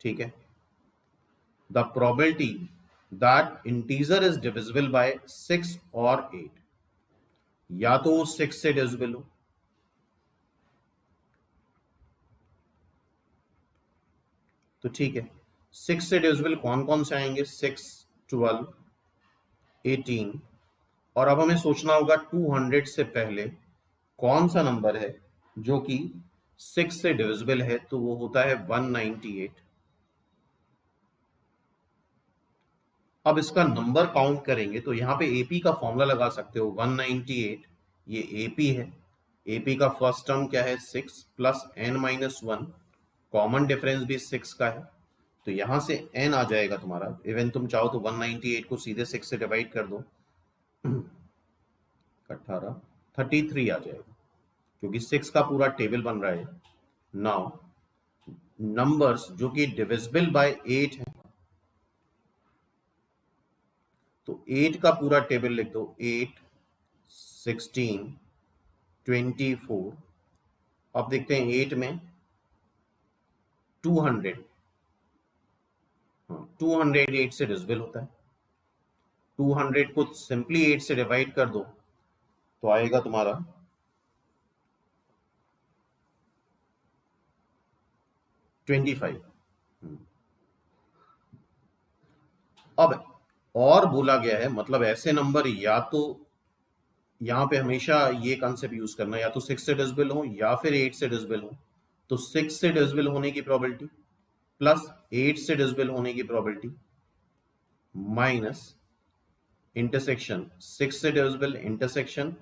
Speaker 1: ठीक है, the probability that integer is divisible bye 6 और 8, या तो वो 6 से डिविजिबल हो, तो ठीक है 6 से डिविजिबल कौन कौन से आएंगे, 6 12 18, और अब हमें सोचना होगा 200 से पहले कौन सा नंबर है जो कि 6 से डिविजिबल है, तो वो होता है 198। अब इसका नंबर काउंट करेंगे तो यहां पे एपी का फॉर्मूला लगा सकते हो, 198 ये एपी है, एपी का फर्स्ट टर्म क्या है 6 plus n minus 1, common difference भी 6 का है, तो यहां से n आ जाएगा तुम्हारा, इवन तुम चाहो तो 198 को सीधे 6 से डिवाइड कर दो, 18 33 आ जाएगा, क्योंकि 6 का पूरा टेबल बन रहा है। नाउ नंबर्स जो कि डिविजिबल बाय 8 है, तो 8 का पूरा टेबल लिख दो, 8 16 24। अब देखते हैं 8 में 200, 200 8 से डिविजिबल होता है, 200 को सिंपली 8 से डिवाइड कर दो तो आएगा तुम्हारा 25। अब और बोला गया है, मतलब ऐसे नंबर या तो यहां पे हमेशा ये कंसेप्ट यूज करना, या तो 6 से डिविजिबल हो या फिर 8 से डिविजिबल हो, तो 6 से डिविजिबल होने की प्रोबेबिलिटी प्लस 8 से डिविजिबल होने की प्रोबेबिलिटी माइनस इंटरसेक्शन 6 से डिविजिबल इंटरसेक्शन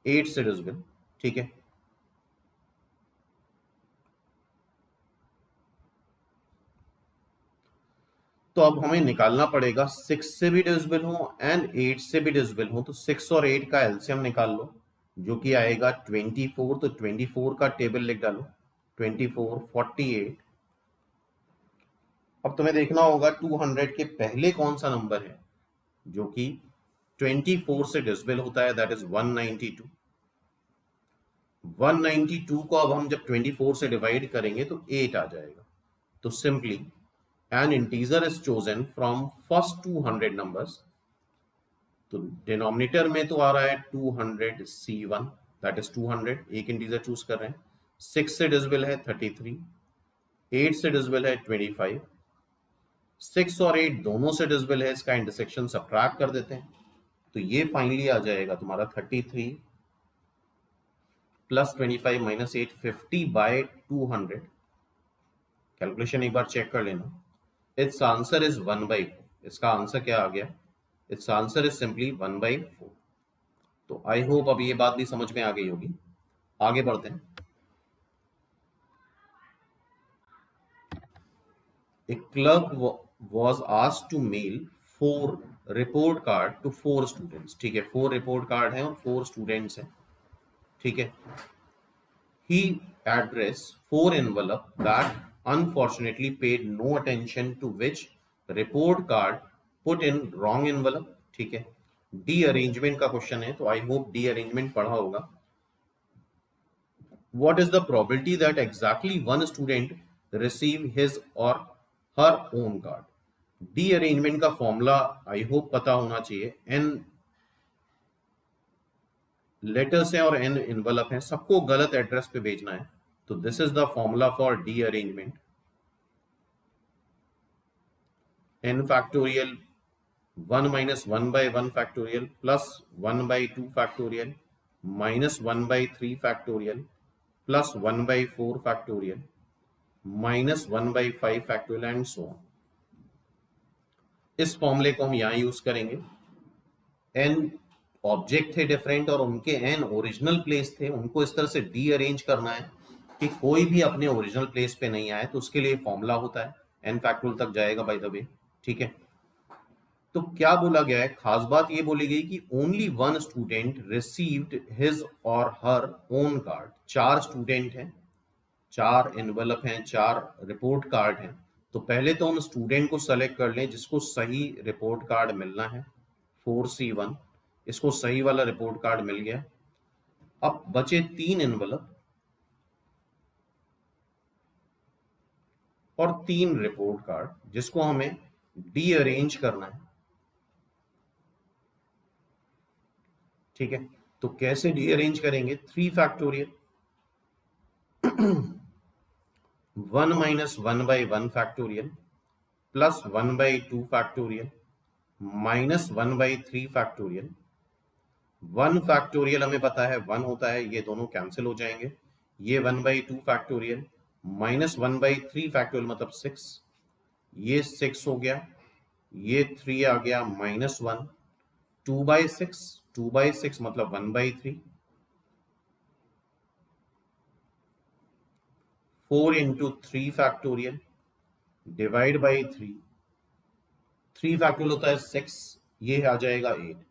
Speaker 1: 8 से डिविजिबल। ठीक है, तो अब हमें निकालना पड़ेगा 6 से भी डिविजिबल हो एंड 8 से भी डिविजिबल हो, तो 6 और 8 का एलसीएम निकाल लो, जो कि आएगा 24, तो 24 का टेबल लिख डालो, 24 48। अब तुम्हें देखना होगा 200 के पहले कौन सा नंबर है जो कि 24 से डिविजिबल होता है, दैट इज 192। 192 को अब हम जब 24 से डिवाइड करेंगे तो 8 आ जाएगा, तो simply an integer is chosen from first 200 numbers, तो डिनोमिनेटर में तो आ रहा है 200c1, दैट इज 200, एक इंटीजर चूज कर रहे हैं, 6 से डिविजिबल है 33, 8 से डिविजिबल है 25, 6 और 8 दोनों से डिविजिबल है, इसका इंटरसेक्शन सब्ट्रैक्ट कर देते हैं, तो ये फाइनली आ जाएगा तुम्हारा 33 प्लस 25 माइनस 8, 50 बाय 200। कैलकुलेशन एक बार चेक कर लेना। It's answer is 1/4। इसका आंसर क्या आ गया? It's answer is simply 1/4। तो आई होप अब ये बात भी समझ में आ गई होगी। आगे बढ़ते हैं। A clerk was asked to mail 4 report card to 4 students। ठीक है, 4 report card हैं और 4 students हैं। ठीक है, he addressed 4 envelope that unfortunately paid no attention to which report card put in wrong envelope। ठीक है, डी अरेंजमेंट का क्वेश्चन है, तो आई होप डी अरेंजमेंट पढ़ा होगा। What is the probability that exactly one student receive his or her own card? D arrangement का फॉर्मूला आई होप पता होना चाहिए। एन लेटर्स हैं और एन इनवलप हैं, सबको गलत एड्रेस पे भेजना है। तो this is the formula for derangement. N factorial 1 minus 1/1 factorial plus 1/2 factorial minus 1/3 factorial plus 1/4 factorial minus 1/5 factorial and so on. इस फॉर्मूले को हम यहां यूज करेंगे। एन ऑब्जेक्ट थे डिफरेंट और उनके एन ओरिजिनल प्लेस थे, उनको इस तरह से डी अरेंज करना है कि कोई भी अपने ओरिजिनल प्लेस पे नहीं आए, तो उसके लिए फॉर्मूला होता है। एन फैक्टोरियल तक जाएगा बाय द वे। ठीक है, तो क्या बोला गया है? खास बात ये बोली गई कि only one student received his और हर ओन कार्ड। 4 स्टूडेंट हैं, 4 एनवलप हैं, 4 रिपोर्ट कार्ड हैं। तो पहले तो हम स्टूडेंट को सेलेक्ट कर लें जिसको सही रिपोर्ट कार्ड मिलना है, 4C1। इसको सही वाला रिपोर्ट कार्ड मिल गया। अब बचे 3 एनवलप और 3 रिपोर्ट कार्ड जिसको हमें डी अरेंज करना है। ठीक है, तो कैसे डी अरेंज करेंगे? 3 factorial 1 minus 1/1 factorial plus 1/2 factorial minus 1/3 factorial. 1 factorial हमें पता है 1 होता है, ये दोनों कैंसिल हो जाएंगे। ये 1/2 फैक्टोरियल माइनस 1/3 फैक्टोरियल मतलब 6, ये 6 हो गया, ये 3 आ गया माइनस 1, 2/6, 2/6 मतलब 1/3, 4 into 3 factorial divide by 3, 3 factorial होता है 6, ये आ जाएगा 8।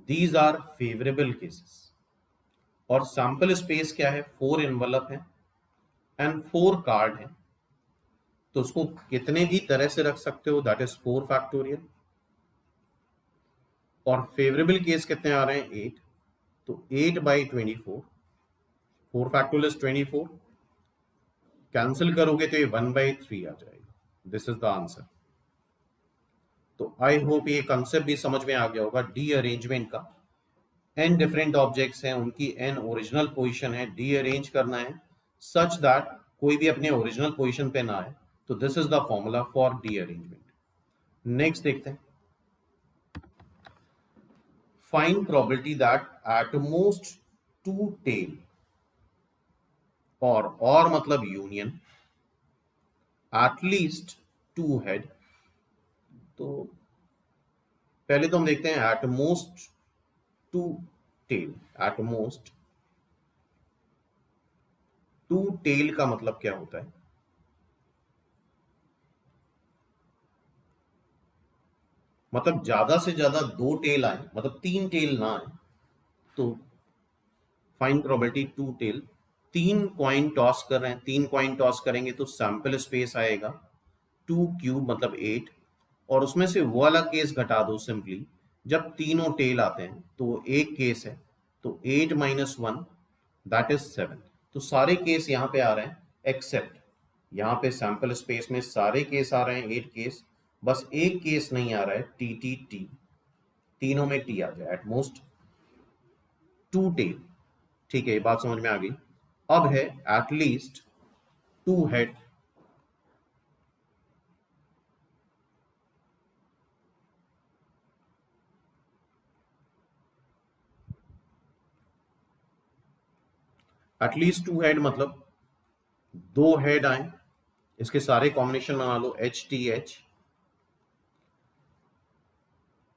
Speaker 1: These are favourable cases. और सैंपल स्पेस क्या है? 4 एनवलप है एंड 4 कार्ड है, तो उसको कितने भी तरह से रख सकते हो, दैट इज 4 फैक्टोरियल। और फेवरेबल केस कितने आ रहे हैं? 8, तो 8/24, 4 फैक्टोरियल इज 24, कैंसिल करोगे तो ये 1/3 आ जाएगा। This is the answer. तो आई होप ये कंसेप्ट भी समझ में आ गया होगा डी अरेंजमेंट का। एन डिफरेंट ऑब्जेक्ट्स हैं, उनकी एन ओरिजिनल पोजीशन है, डी अरेंज करना है सच दैट कोई भी अपने ओरिजिनल पोजीशन पे ना आए। तो this is the formula for derangement. Next देखते हैं। Find probability that at most 2 tail और मतलब यूनियन एट लीस्ट 2 हेड। तो पहले तो हम देखते हैं at most 2 tail. At most 2 tail का मतलब क्या होता है? मतलब ज्यादा से ज्यादा 2 टेल आए, मतलब 3 टेल ना आए। तो find probability 2 tail. 3 coin toss कर रहे हैं, 3 कॉइन टॉस करेंगे तो सैंपल स्पेस आएगा 2 क्यूब मतलब 8। और उसमें से वो वाला केस घटा दो सिंपली, जब तीनों टेल आते हैं तो एक केस है, तो 8 माइनस 1 दैट इज 7। तो सारे केस यहाँ पे आ रहे हैं एक्सेप्ट यहाँ पे सैंपल स्पेस में सारे केस आ रहे हैं 8 केस, बस एक केस नहीं आ रहा है टी। तीनों में टी आ जाए, एटमोस्ट 2 टेल। ठीक है, ये बात समझ में आ गई। अब है at least 2 head. At least two head मतलब दो हेड आए, इसके सारे कॉम्बिनेशन बना लो, H T H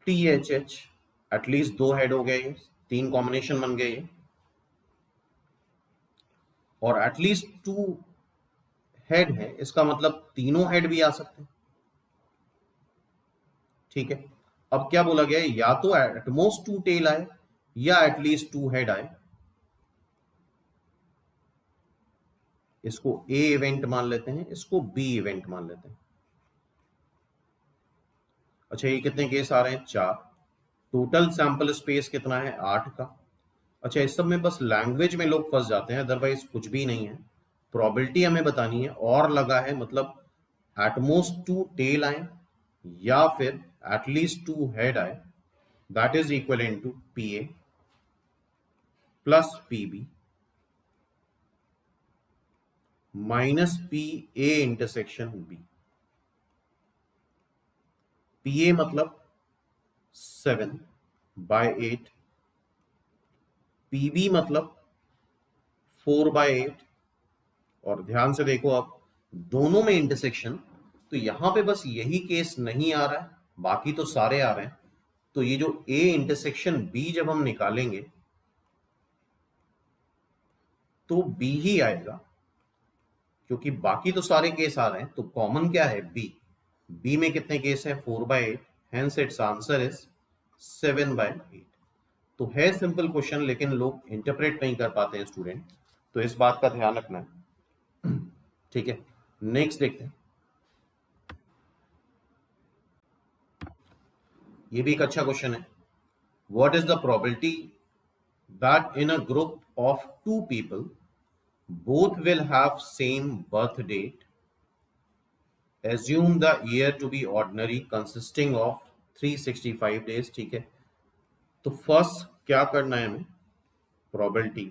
Speaker 1: T H H, at least दो हेड हो गए, ये तीन कॉम्बिनेशन बन गए ये। और एटलीस्ट टू हेड है, इसका मतलब तीनों हेड भी आ सकते हैं। ठीक है, अब क्या बोला गया है, या तो एटमोस्ट टू टेल आए या एटलीस्ट टू हेड आए। इसको ए इवेंट मान लेते हैं, इसको बी इवेंट मान लेते हैं। अच्छा, ये कितने केस आ रहे हैं, 4। टोटल सैंपल स्पेस कितना है, 8 का। अच्छा, इस सब में बस लैंग्वेज में लोग फंस जाते हैं, अदरवाइज कुछ भी नहीं है। प्रोबेबिलिटी हमें बतानी है, और लगा है मतलब एटमोस्ट टू टेल आए या फिर एटलीस्ट टू हेड आए, that is equal in to P A plus P B minus P A intersection B. P A मतलब 7/8, पीबी मतलब 4/8। और ध्यान से देखो, आप दोनों में इंटरसेक्शन, तो यहां पे बस यही केस नहीं आ रहा है, बाकी तो सारे आ रहे हैं। तो ये जो ए इंटरसेक्शन बी जब हम निकालेंगे तो बी ही आएगा, क्योंकि बाकी तो सारे केस आ रहे हैं। तो कॉमन क्या है, बी। बी में कितने केस है, 4/8, हेंस इट्स आंसर इज 7/8। तो है सिंपल क्वेश्चन, लेकिन लोग इंटरप्रेट नहीं कर पाते हैं स्टूडेंट, तो इस बात का ध्यान रखना है। ठीक है, नेक्स्ट देखते हैं। ये भी एक अच्छा क्वेश्चन है। What is the probability that in a group of two people both will have same birth date, assume the year to be ordinary consisting of 365 days। ठीक है, तो फर्स्ट क्या करना है हमें, probability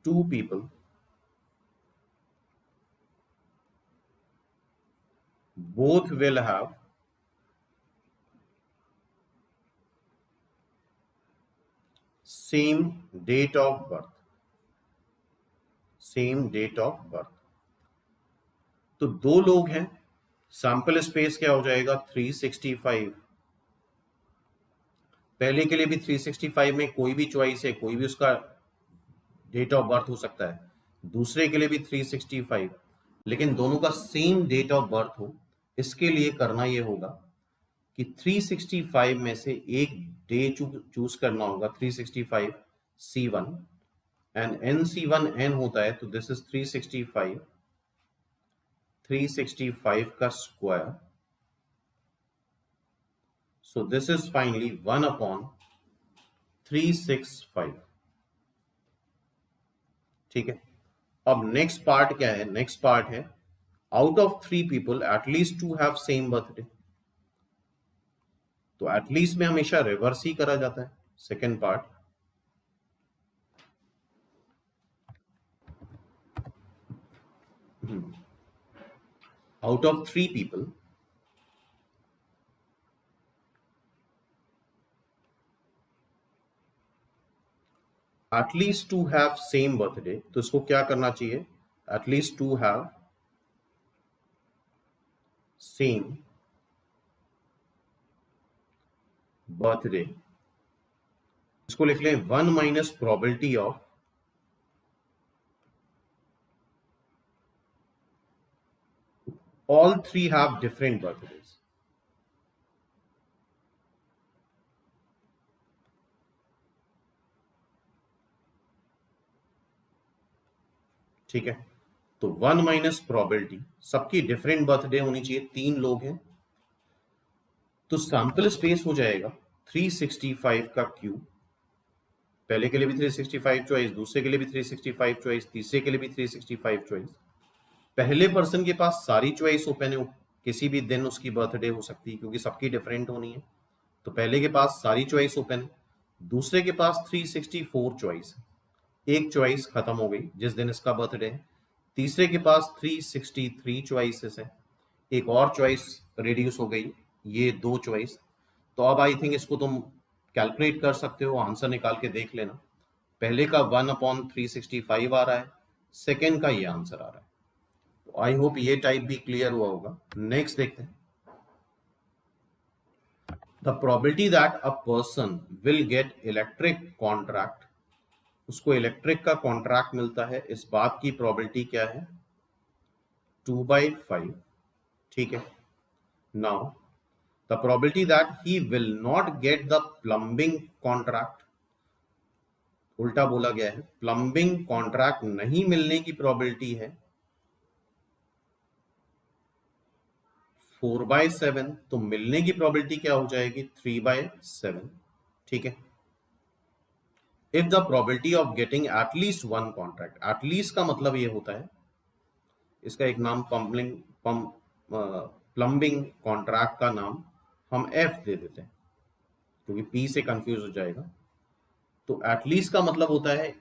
Speaker 1: two people both will have same date of birth, same date of birth. तो दो लोग हैं, सैंपल स्पेस क्या हो जाएगा, 365। पहले के लिए भी 365 में कोई भी चॉइस है, कोई भी उसका डेट ऑफ बर्थ हो सकता है, दूसरे के लिए भी 365, लेकिन दोनों का सेम डेट ऑफ बर्थ हो। इसके लिए करना ये होगा कि 365 में से एक डे चूज करना होगा, 365 C1 एंड NC1N होता है, तो दिस इज 365 का square. So this is finally 1/365। ठीक है, अब नेक्स्ट पार्ट क्या है, नेक्स्ट पार्ट है out of 3 people at least to have same birthday. तो एटलीस्ट में हमेशा रिवर्स ही करा जाता है, second part. Out of 3 people at least to have same birthday, तो इसको क्या करना चाहिए, at least to have same birthday. इसको लिख लें 1 minus probability of all 3 have different birthdays। ठीक है, तो 1 माइनस प्रोबेबिलिटी, सबकी डिफरेंट बर्थडे होनी चाहिए, 3 लोग हैं, तो सैंपल स्पेस हो जाएगा 365 का क्यूब। पहले के लिए भी 365 चॉइस, दूसरे के लिए भी 365 चॉइस, तीसरे के लिए भी 365 चॉइस। पहले पर्सन के पास सारी चॉइस ओपन है, किसी भी दिन उसकी बर्थडे हो सकती है, क्योंकि सबकी डिफरेंट होनी है, तो पहले के पास सारी चॉइस ओपन है। दूसरे के पास 364 चॉइस है, एक चॉइस खत्म हो गई जिस दिन इसका बर्थडे है। तीसरे के पास 363 चॉइसेस है, एक और चॉइस रिड्यूस हो गई, ये 2 चॉइस। तो अब आई थिंक इसको तुम कैलकुलेट कर सकते हो, आंसर निकाल के देख लेना। पहले का 1/365 आ रहा है, सेकेंड का ये आंसर आ रहा है। तो आई होप ये टाइप भी क्लियर हुआ होगा। नेक्स्ट देखते हैं, the probability that a person will get electric contract, उसको इलेक्ट्रिक का कॉन्ट्रैक्ट मिलता है, इस बात की प्रोबेबिलिटी क्या है? 2/5। ठीक है। Now the probability that he will not get the plumbing contract, उल्टा बोला गया है, प्लम्बिंग कॉन्ट्रैक्ट नहीं मिलने की प्रोबेबिलिटी है 4/7, तो मिलने की प्रोबेबिलिटी क्या हो जाएगी? 3/7। ठीक है। If the probability of getting at least one contract, at least का मतलब ये होता है, इसका एक नाम प्लम्बिंग कॉन्ट्रैक्ट का नाम हम एफ दे देते हैं क्योंकि पी से कंफ्यूज हो जाएगा। तो एटलीस्ट का मतलब होता है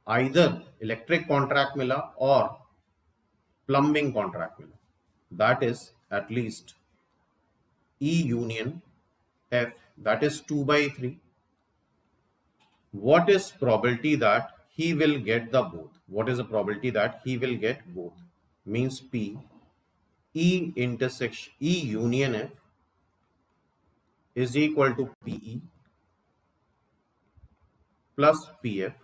Speaker 1: आइदर इलेक्ट्रिक कॉन्ट्रैक्ट मिला और प्लम्बिंग कॉन्ट्रैक्ट मिला, that is at least E union F, that is 2/3. What is probability that he will get the both? What is the probability that he will get both? Means P, E intersection E union F is equal to PE plus PF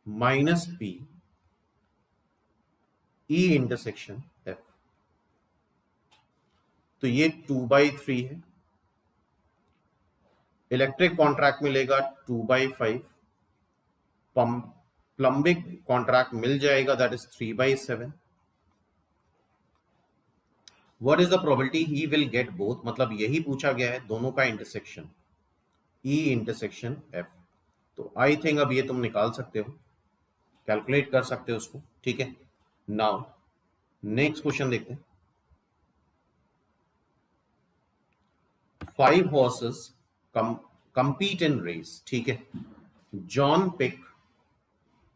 Speaker 1: minus P E intersection F. तो ये 2/3 है, इलेक्ट्रिक कॉन्ट्रैक्ट मिलेगा 2/5, प्लम्बिंग कॉन्ट्रैक्ट मिल जाएगा, that is 3/7। What is the probability he will get both, मतलब यही पूछा गया है, दोनों का इंटरसेक्शन, ई इंटरसेक्शन एफ। तो आई थिंक अब ये तुम निकाल सकते हो, कैलकुलेट कर सकते हो उसको। ठीक है। नाउ नेक्स्ट क्वेश्चन देखते हैं। 5 horses compete in race। ठीक है। John pick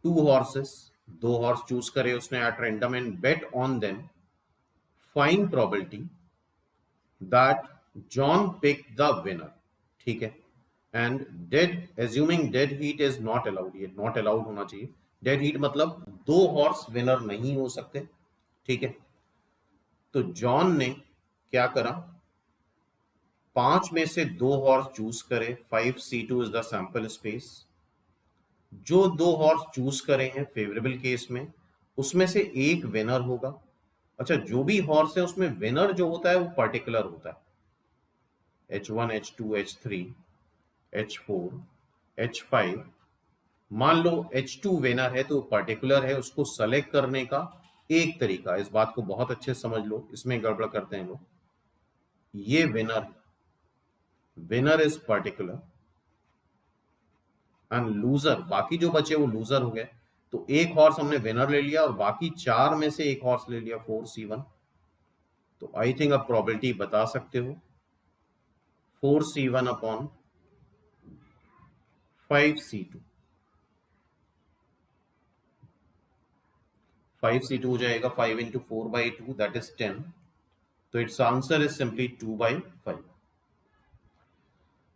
Speaker 1: 2 horses, 2 horse choose करे उसने at random and bet on them, find probability that John pick the winner. ठीक है। And dead, assuming dead heat is not allowed, ये नॉट अलाउड होना चाहिए। डेड हीट मतलब 2 हॉर्स विनर नहीं हो सकते। ठीक है। तो जॉन ने क्या करा, 5 में से 2 हॉर्स चूज करे, 5C2 is the sample space. जो 2 हॉर्स चूज करे हैं फेवरेबल केस में, उसमें से एक विनर होगा। अच्छा, जो भी हॉर्स है उसमें विनर जो होता है वो पर्टिकुलर होता है, H1, H2, H3, H4, H5। मान लो H2 विनर है तो पर्टिकुलर है, उसको सेलेक्ट करने का एक तरीका, इस बात को बहुत अच्छे से समझ लो, इसमें गड़बड़ करते हैं लोग। ये winner, winner is particular and loser, बाकी जो बचे वो लूजर हो गए। तो एक हॉर्स हमने विनर ले लिया और बाकी 4 में से एक हॉर्स ले लिया, 4C1। तो आई थिंक अब प्रोबेबिलिटी बता सकते हो, 4C1 अपॉन 5C2। 5C2 हो जाएगा 5 into 4/2, दैट इज 10। तो इट्स आंसर इज सिंपली 2/5।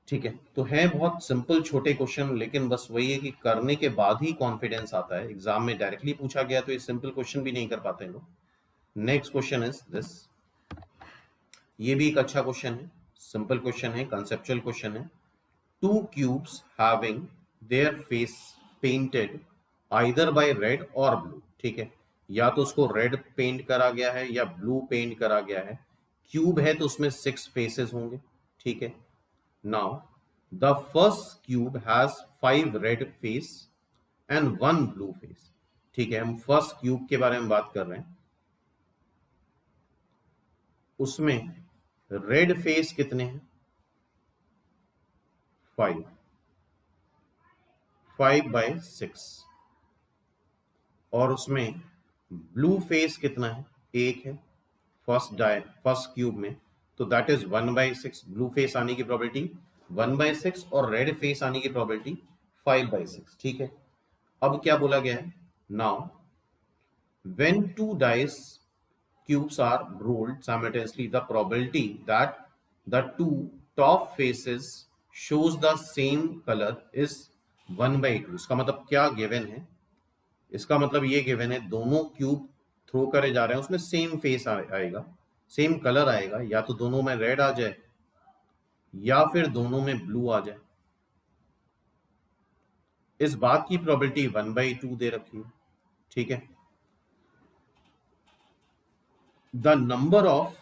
Speaker 1: ठीक है। तो है बहुत सिंपल छोटे क्वेश्चन, लेकिन बस वही है कि करने के बाद ही कॉन्फिडेंस आता है। एग्जाम में डायरेक्टली पूछा गया तो ये सिंपल क्वेश्चन भी नहीं कर पाते लोग। नेक्स्ट क्वेश्चन इज दिस, ये भी एक अच्छा क्वेश्चन है, सिंपल क्वेश्चन है, कंसेप्चुअल क्वेश्चन है। 2 cubes having their face painted either by red और blue। ठीक है, या तो उसको रेड पेंट करा गया है या ब्लू पेंट करा गया है। क्यूब है तो उसमें 6 फेसेस होंगे। ठीक है। Now, the first cube has 5 red face and 1 blue face। ठीक है, हम फर्स्ट क्यूब के बारे में बात कर रहे हैं, उसमें रेड फेस कितने हैं? 5, 5/6। और उसमें ब्लू फेस कितना है? 1 है फर्स्ट क्यूब में, तो दैट इज 1/6। ब्लू फेस आने की प्रोबेबिलिटी 1/6 और रेड फेस आने की प्रोबेबिलिटी 5/6। ठीक है। अब क्या बोला गया है, now when 2 dice cubes are rolled simultaneously, the probability that the 2 top faces shows the same color is 1/2। इसका मतलब क्या गिवन है? इसका मतलब ये गिवन है दोनों क्यूब थ्रो करे जा रहे हैं उसमें सेम फेस आएगा, सेम कलर आएगा, या तो दोनों में रेड आ जाए या फिर दोनों में ब्लू आ जाए। इस बात की प्रोबेबिलिटी 1/2 दे रखी है, ठीक है। द नंबर ऑफ,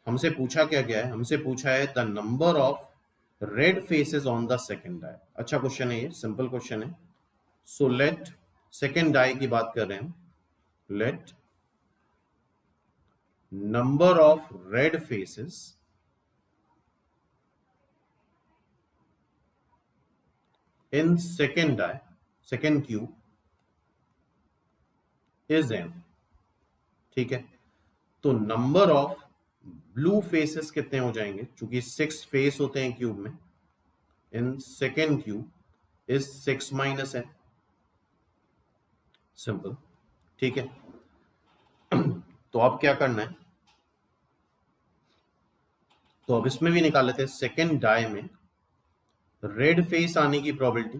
Speaker 1: हमसे पूछा क्या गया है? हमसे पूछा है the number of red faces on the second die. अच्छा क्वेश्चन है ये, सिंपल क्वेश्चन है। सो लेट, सेकेंड डाई की बात कर रहे हैं, let number of red faces in second die, second cube is n, ठीक है। तो नंबर ऑफ ब्लू फेसेस कितने हो जाएंगे? चूंकि 6 फेस होते हैं क्यूब में, in second cube is 6 - n, simple, ठीक है। तो अब क्या करना है? तो अब इसमें भी निकाल लेते हैं। सेकेंड डाई में रेड फेस आने की प्रोबेबिलिटी,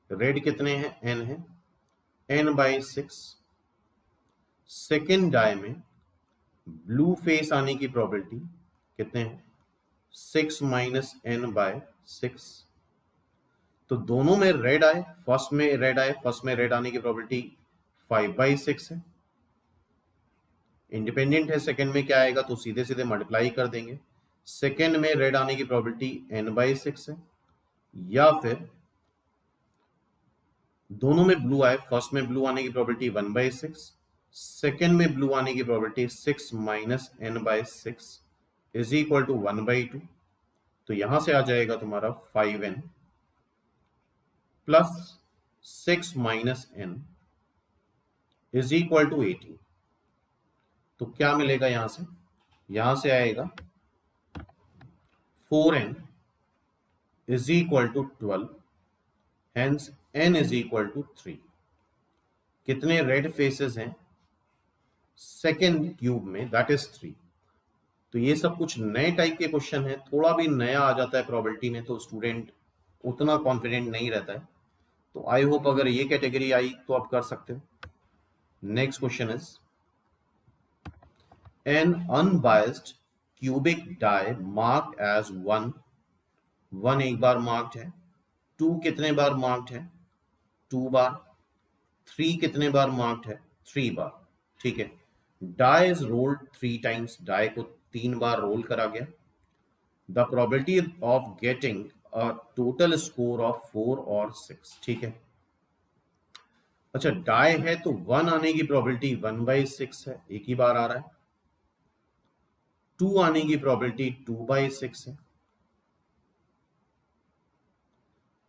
Speaker 1: रेड कितने हैं? n है, n/6। सेकेंड डाई में ब्लू फेस आने की प्रोबेबिलिटी कितने हैं? 6 - n/6। तो दोनों में रेड आए, फर्स्ट में रेड आए, फर्स्ट में रेड आने की प्रोबेबिलिटी 5/6 है। इंडिपेंडेंट है, सेकंड में क्या आएगा तो सीधे सीधे मल्टीप्लाई कर देंगे। सेकंड में रेड आने की प्रोबेबिलिटी n/6 है, या फिर दोनों में ब्लू आए, फर्स्ट में ब्लू आने की प्रोबेबिलिटी 1/6, सेकंड में ब्लू आने की probability 6 - n/6 is equal to 1/2। तो यहां से आ जाएगा तुम्हारा 5n plus 6 - n is equal to 18। तो क्या मिलेगा यहां से? यहां से आएगा 4n is equal to 12, hence n is equal to 3। कितने रेड फेसेस हैं सेकेंड क्यूब में? That is 3। तो ये सब कुछ नए टाइप के क्वेश्चन है, थोड़ा भी नया आ जाता है प्रोबेबिलिटी में तो स्टूडेंट उतना कॉन्फिडेंट नहीं रहता है। तो आई होप अगर ये कैटेगरी आई तो आप कर सकते हो। Next question is an unbiased cubic die marked as 1, 1 एक बार मार्क्ड है, 2 कितने बार मार्क्ड है? 2 बार, 3 कितने बार मार्क्ड है? 3 बार, ठीक है। Die is rolled 3 times, die को 3 बार रोल करा गया। The probability of getting a total score of 4 और 6, ठीक है। अच्छा, डाई है तो 1 आने की प्रोबेबिलिटी 1/6 है, एक ही बार आ रहा है। 2 आने की प्रोबेबिलिटी 2/6 है।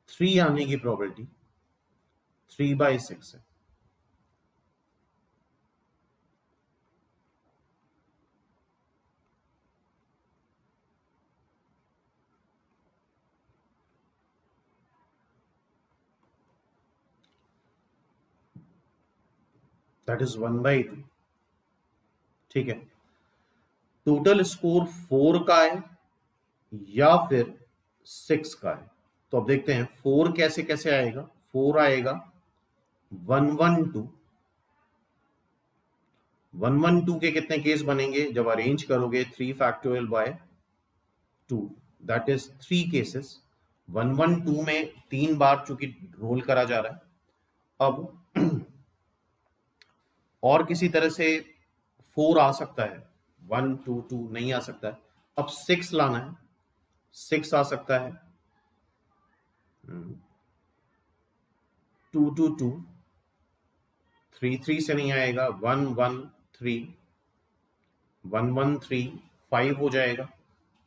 Speaker 1: 3 आने की प्रोबेबिलिटी 3/6 है। दैट इज 1/2, ठीक है। टोटल स्कोर 4 का है या फिर 6 का है? तो अब देखते हैं 4 कैसे कैसे आएगा। 4 आएगा 112, 112 के कितने केस बनेंगे जब अरेंज करोगे 3 factorial by 2, that is 3 cases. 112 में 3 बार चूंकि रोल करा जा रहा है। अब और किसी तरह से 4 आ सकता है, 1 2 2 नहीं आ सकता है। अब 6 लाना है, 6 आ सकता है, 2 2 2, 3 3 से नहीं आएगा, 1 1 3, 1 1 3, 5 हो जाएगा।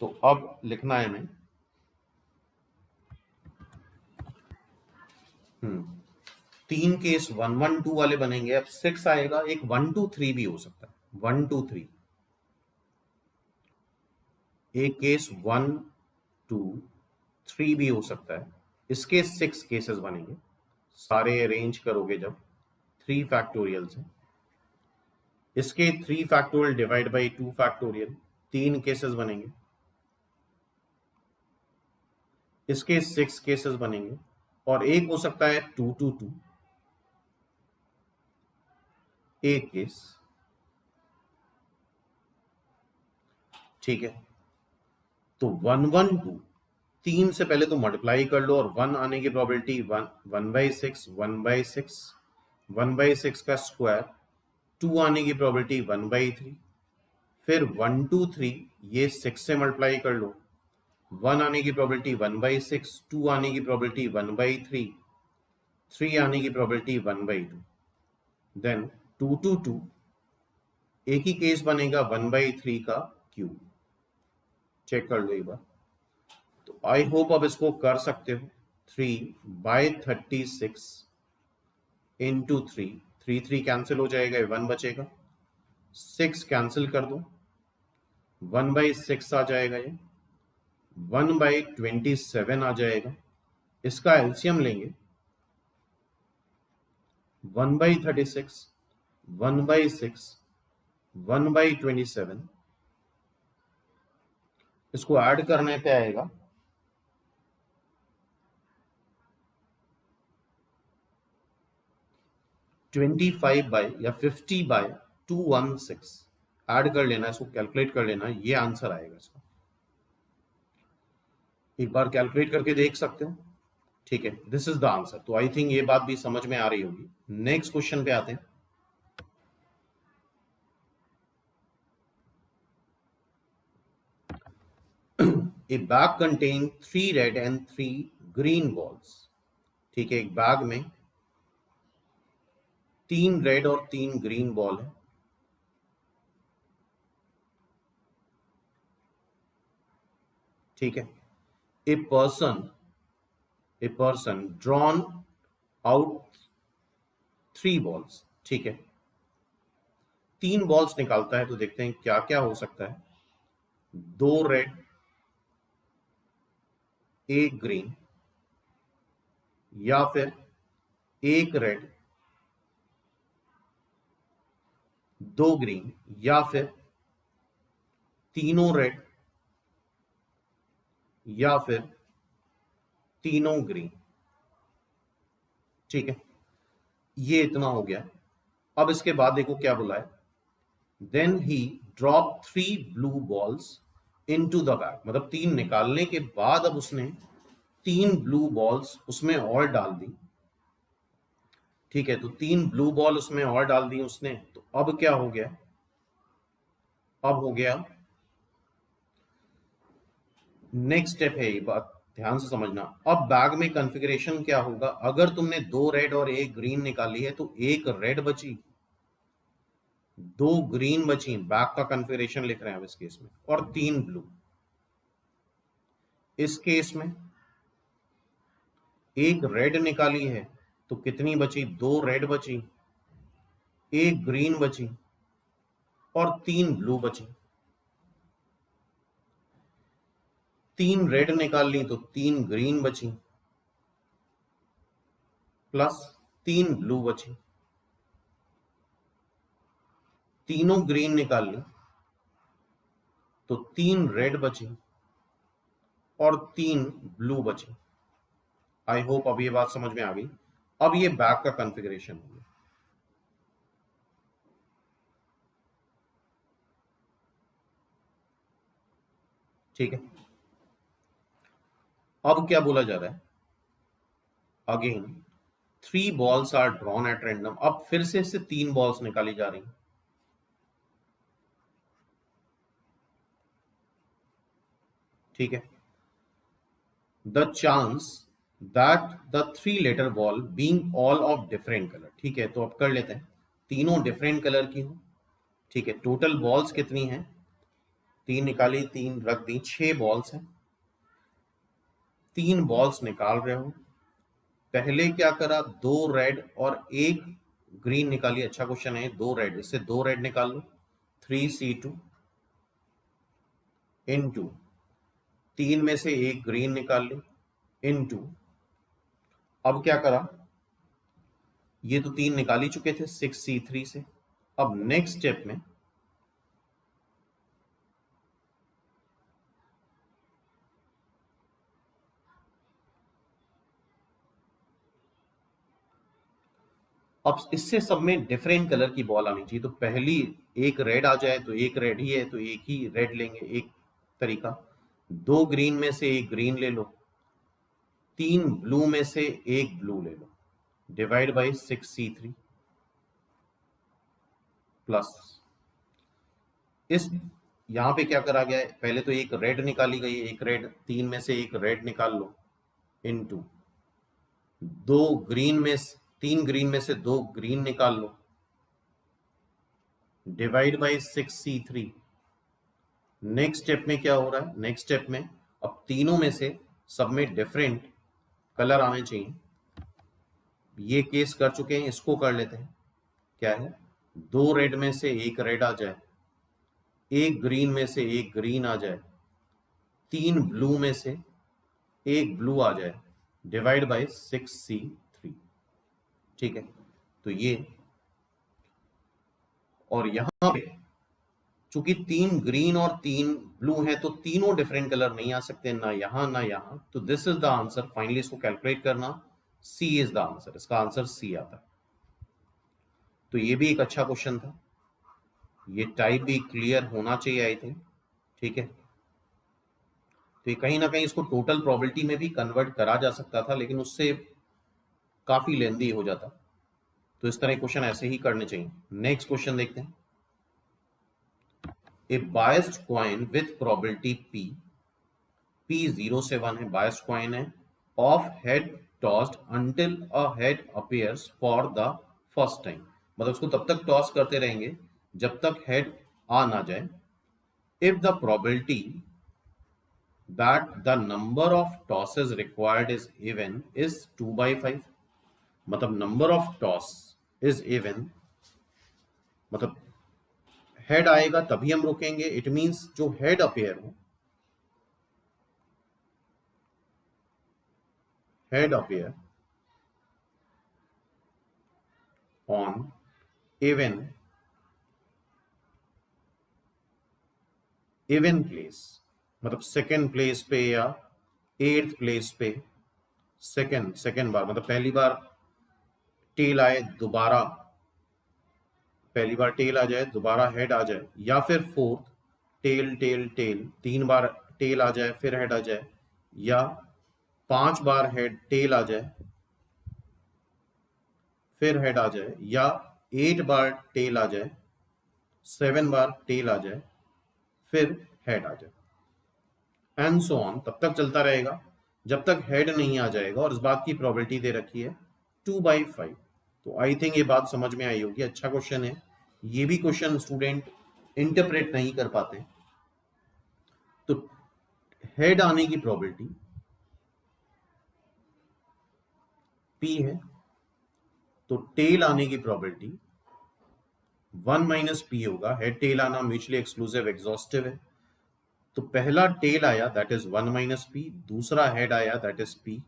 Speaker 1: तो अब लिखना है हमें 3 केस 1 1 2 वाले बनेंगे। अब 6 आएगा, एक 1 2 3 भी हो सकता है, 1 2 3, एक केस 1 2 3 भी हो सकता है। इसके 6 केसेस बनेंगे, सारे अरेंज करोगे जब 3 फैक्टोरियल से। इसके 3 factorial divide by 2 factorial, 3 cases बनेंगे। इसके 6 केसेस बनेंगे और एक हो सकता है 2 to 2 एक केस, ठीक है। तो 112 3 से पहले तो मल्टीप्लाई कर लो और 1 आने की प्रोबेबिलिटी 1/6 1/6 1/6 का स्क्वायर, 2 आने की प्रोबेबिलिटी 1/3, फिर 1 2 3 ये 6 से मल्टीप्लाई कर लो, 1 आने की प्रोबेबिलिटी 1/6, 2 आने की प्रोबेबिलिटी 1/3, 3 आने की प्रोबेबिलिटी 1/2, देन 2 to 2 एक ही केस बनेगा 1/3 का क्यूब। चेक कर लो एक बार। तो आई होप अब इसको कर सकते हो। 3/36 इंटू 3, 3 कैंसिल हो जाएगा, 1 बचेगा, 6 कैंसिल कर दो, 1/6 आ जाएगा, ये 1/27 आ जाएगा। इसका एलसीएम लेंगे, 1/36 1/6 1/27, इसको ऐड करने पे आएगा 25 बाय या 50 बाय 216। ऐड कर लेना, इसको कैलकुलेट कर लेना, ये आंसर आएगा इसका। एक बार कैलकुलेट करके देख सकते हो, ठीक है। This is the answer. तो आई थिंक ये बात भी समझ में आ रही होगी। नेक्स्ट क्वेश्चन पे आते हैं। A bag contain 3 red and 3 green balls, ठीक है। एक बैग में 3 रेड और 3 ग्रीन बॉल है, ठीक है। A person drawn out 3 balls, ठीक है। 3 बॉल्स निकालता है, तो देखते हैं क्या क्या हो सकता है। 2 रेड, 1 ग्रीन, या फिर 1 रेड, 2 ग्रीन, या फिर तीनों रेड, या फिर तीनों ग्रीन, ठीक है। ये इतना हो गया। अब इसके बाद देखो क्या बोला है। Then he drop 3 blue balls into the bag, मतलब 3 निकालने के बाद अब उसने 3 ब्लू बॉल्स उसमें और डाल दी, ठीक है। तो 3 ब्लू बॉल उसमें और डाल दी उसने। तो अब क्या हो गया, अब हो गया नेक्स्ट स्टेप है, ये बात ध्यान से समझना। अब बैग में कॉन्फ़िगरेशन क्या होगा। अगर तुमने 2 रेड और 1 ग्रीन निकाली है तो 1 रेड बची, 2 ग्रीन बची, बैग का कॉन्फ़िगरेशन लिख रहे हैं अब इस केस में, और 3 ब्लू। इस केस में 1 रेड निकाली है तो कितनी बची, 2 रेड बची, 1 ग्रीन बची और 3 ब्लू बची। 3 रेड निकाल ली तो 3 ग्रीन बची प्लस 3 ब्लू बची। तीनों ग्रीन निकाल ली तो 3 रेड बची और 3 ब्लू बची। आई होप अब ये बात समझ में आ गई। अब ये बैग का कॉन्फ़िगरेशन हो गया, ठीक है। अब क्या बोला जा रहा है, again 3 balls are drawn at random. अब फिर से इससे 3 बॉल्स निकाली जा रही, ठीक है। The chance that the 3 letter ball being all of different colour, ठीक है। तो अब कर लेते हैं, तीनों डिफरेंट कलर की हो, ठीक है। टोटल बॉल्स कितनी हैं, 3 निकाली, 3 रख दी, 6 बॉल्स हैं। 3 बॉल्स निकाल रहे हो, पहले क्या करा, 2 रेड और 1 ग्रीन निकाली। अच्छा क्वेश्चन है, 2 रेड, इससे 2 रेड निकाल लो, 3C2 इनटू 3 में से 1 ग्रीन निकाल ली इनटू, अब क्या करा, ये तो 3 निकाल ही चुके थे 6C3 से। अब नेक्स्ट स्टेप में अब इससे सब में डिफरेंट कलर की बॉल आनी चाहिए। तो पहली एक रेड आ जाए तो एक रेड ही है, तो एक ही रेड लेंगे, एक तरीका। दो ग्रीन में से एक ग्रीन ले लो, तीन ब्लू में से एक ब्लू ले लो, डिवाइड बाई 6c3 प्लस इस यहां पे क्या करा गया है, पहले तो एक रेड निकाली गई है, एक रेड, तीन में से एक रेड निकाल लो, इनटू दो ग्रीन में, तीन ग्रीन में से दो ग्रीन निकाल लो, divide by 6c3। Next step में क्या हो रहा है, नेक्स्ट स्टेप में अब तीनों में से सब में डिफरेंट कलर आने चाहिए। ये केस कर चुके हैं, इसको कर लेते हैं। क्या है, दो रेड में से एक रेड आ जाए, एक ग्रीन में से एक ग्रीन आ जाए, तीन ब्लू में से एक ब्लू आ जाए, डिवाइड बाई 6c3। ठीक है, तो ये, और यहां पे चूंकि तीन ग्रीन और तीन ब्लू है तो तीनों डिफरेंट कलर नहीं आ सकते, ना यहां ना यहां, तो this is the answer. Finally इसको कैलकुलेट करना, सी इज द आंसर, इसका आंसर सी आता है। तो ये भी एक अच्छा क्वेश्चन था, ये टाइप भी क्लियर होना चाहिए आई थिंक। ठीक है, तो ये कहीं ना कहीं इसको टोटल प्रोबेबिलिटी में भी कन्वर्ट करा जा सकता था, लेकिन उससे काफी लेंदी हो जाता। तो इस तरह क्वेश्चन ऐसे ही करने चाहिए। नेक्स्ट क्वेश्चन देखते हैं। A biased coin with probability P 0 से 1 है, बायस्ड कॉइन है, of head tossed until a head appears for the first time. मतलब उसको तब तक टॉस करते रहेंगे जब तक हेड आ ना जाए। If the probability that the number of tosses required is even is 2/5। मतलब number of toss is even, मतलब हेड आएगा तभी हम रोकेंगे। इट मींस जो हेड अपेयर हो, head appear on even place, मतलब सेकेंड प्लेस पे या एट्थ प्लेस पे, सेकेंड बार, मतलब पहली बार टेल आए, दोबारा पहली बार टेल आ जाए, दोबारा हेड आ जाए, या फिर फोर्थ टेल टेल टेल, तीन बार टेल आ जाए फिर हेड आ जाए, या 5 बार हेड टेल आ जाए फिर हेड आ जाए, या 8 बार टेल आ जाए, 7 बार टेल आ जाए फिर हेड आ जाए, एंड सो ऑन। तब तक चलता रहेगा जब तक हेड नहीं आ जाएगा। और इस बात की प्रोबेबिलिटी दे रखी है 2/5। तो आई थिंक ये बात समझ में आई होगी। अच्छा क्वेश्चन है ये भी। क्वेश्चन स्टूडेंट इंटरप्रेट नहीं कर पाते, तो हेड आने की प्रोबेबिलिटी P है, तो टेल आने की प्रोबेबिलिटी 1 - P होगा। हेड टेल आना म्यूचुअली एक्सक्लूसिव एग्जॉस्टिव है। तो पहला टेल आया दैट इज 1 - P, दूसरा हेड आया दैट इज P,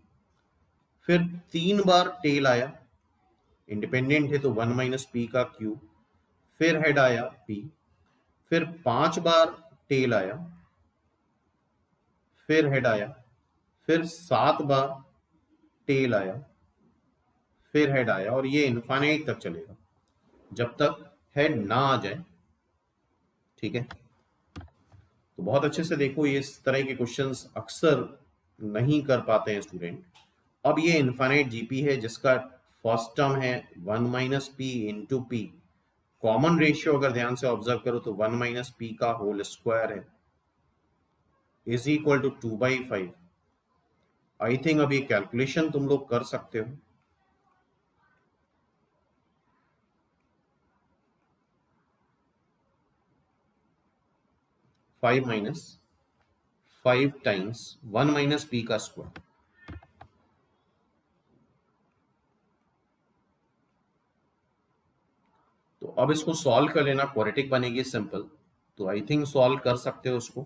Speaker 1: फिर 3 बार टेल आया, इंडिपेंडेंट है तो 1 - P का क्यूब, फिर हेड आया P, फिर 5 बार टेल आया, फिर हेड आया, फिर 7 बार टेल आया, फिर हेड आया, और ये इनफाइनाइट तक चलेगा जब तक हेड ना आ जाए। ठीक है, तो बहुत अच्छे से देखो, ये इस तरह के क्वेश्चंस अक्सर नहीं कर पाते हैं स्टूडेंट। अब ये इनफाइनाइट जीपी है जिसका फर्स्ट टर्म है 1 - P into P। Common ratio अगर ध्यान से ऑब्जर्व करो तो 1 - P का होल स्क्वायर है, is equal to 2/5। I think अब ये कैलकुलेशन तुम लोग कर सकते हो। 5 - 5 टाइम्स 1 - P का स्क्वायर। तो अब इसको सॉल्व कर लेना, क्वाड्रेटिक बनेगी सिंपल। तो आई थिंक सॉल्व कर सकते हो इसको।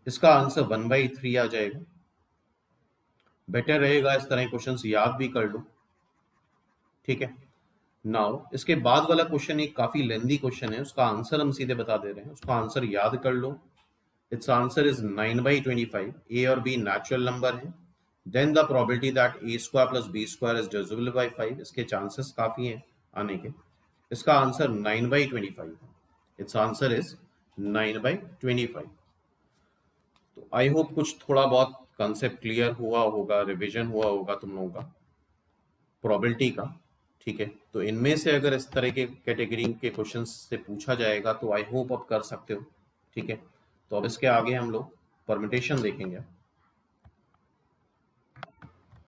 Speaker 1: इसका आंसर 1/3 आ जाएगा। बेटर रहेगा इस तरह क्वेश्चंस याद भी कर लो। ठीक है, नाउ इसके बाद वाला क्वेश्चन एक काफी लेंदी क्वेश्चन है, उसका आंसर हम सीधे बता दे रहे हैं। उसका आंसर याद कर लो। It's answer is 9/25। ए और बी नेचुरल नंबर है। Then the probability that a² + b² is divisible by 5। इसके चांसेस काफी हैं, आने के। इसका आंसर 9/25 है। It's answer is 9/25। तो आई होप कुछ थोड़ा बहुत कंसेप्ट क्लियर हुआ होगा, रिवीजन हुआ होगा तुम लोगों का प्रोबेबिलिटी का। ठीक है, तो इनमें से अगर इस तरह के कैटेगरी के क्वेश्चंस से पूछा जाएगा तो आई होप आप कर सकते हो। ठीक है, तो अब इसके आगे हम लोग परम्यूटेशन देखेंगे।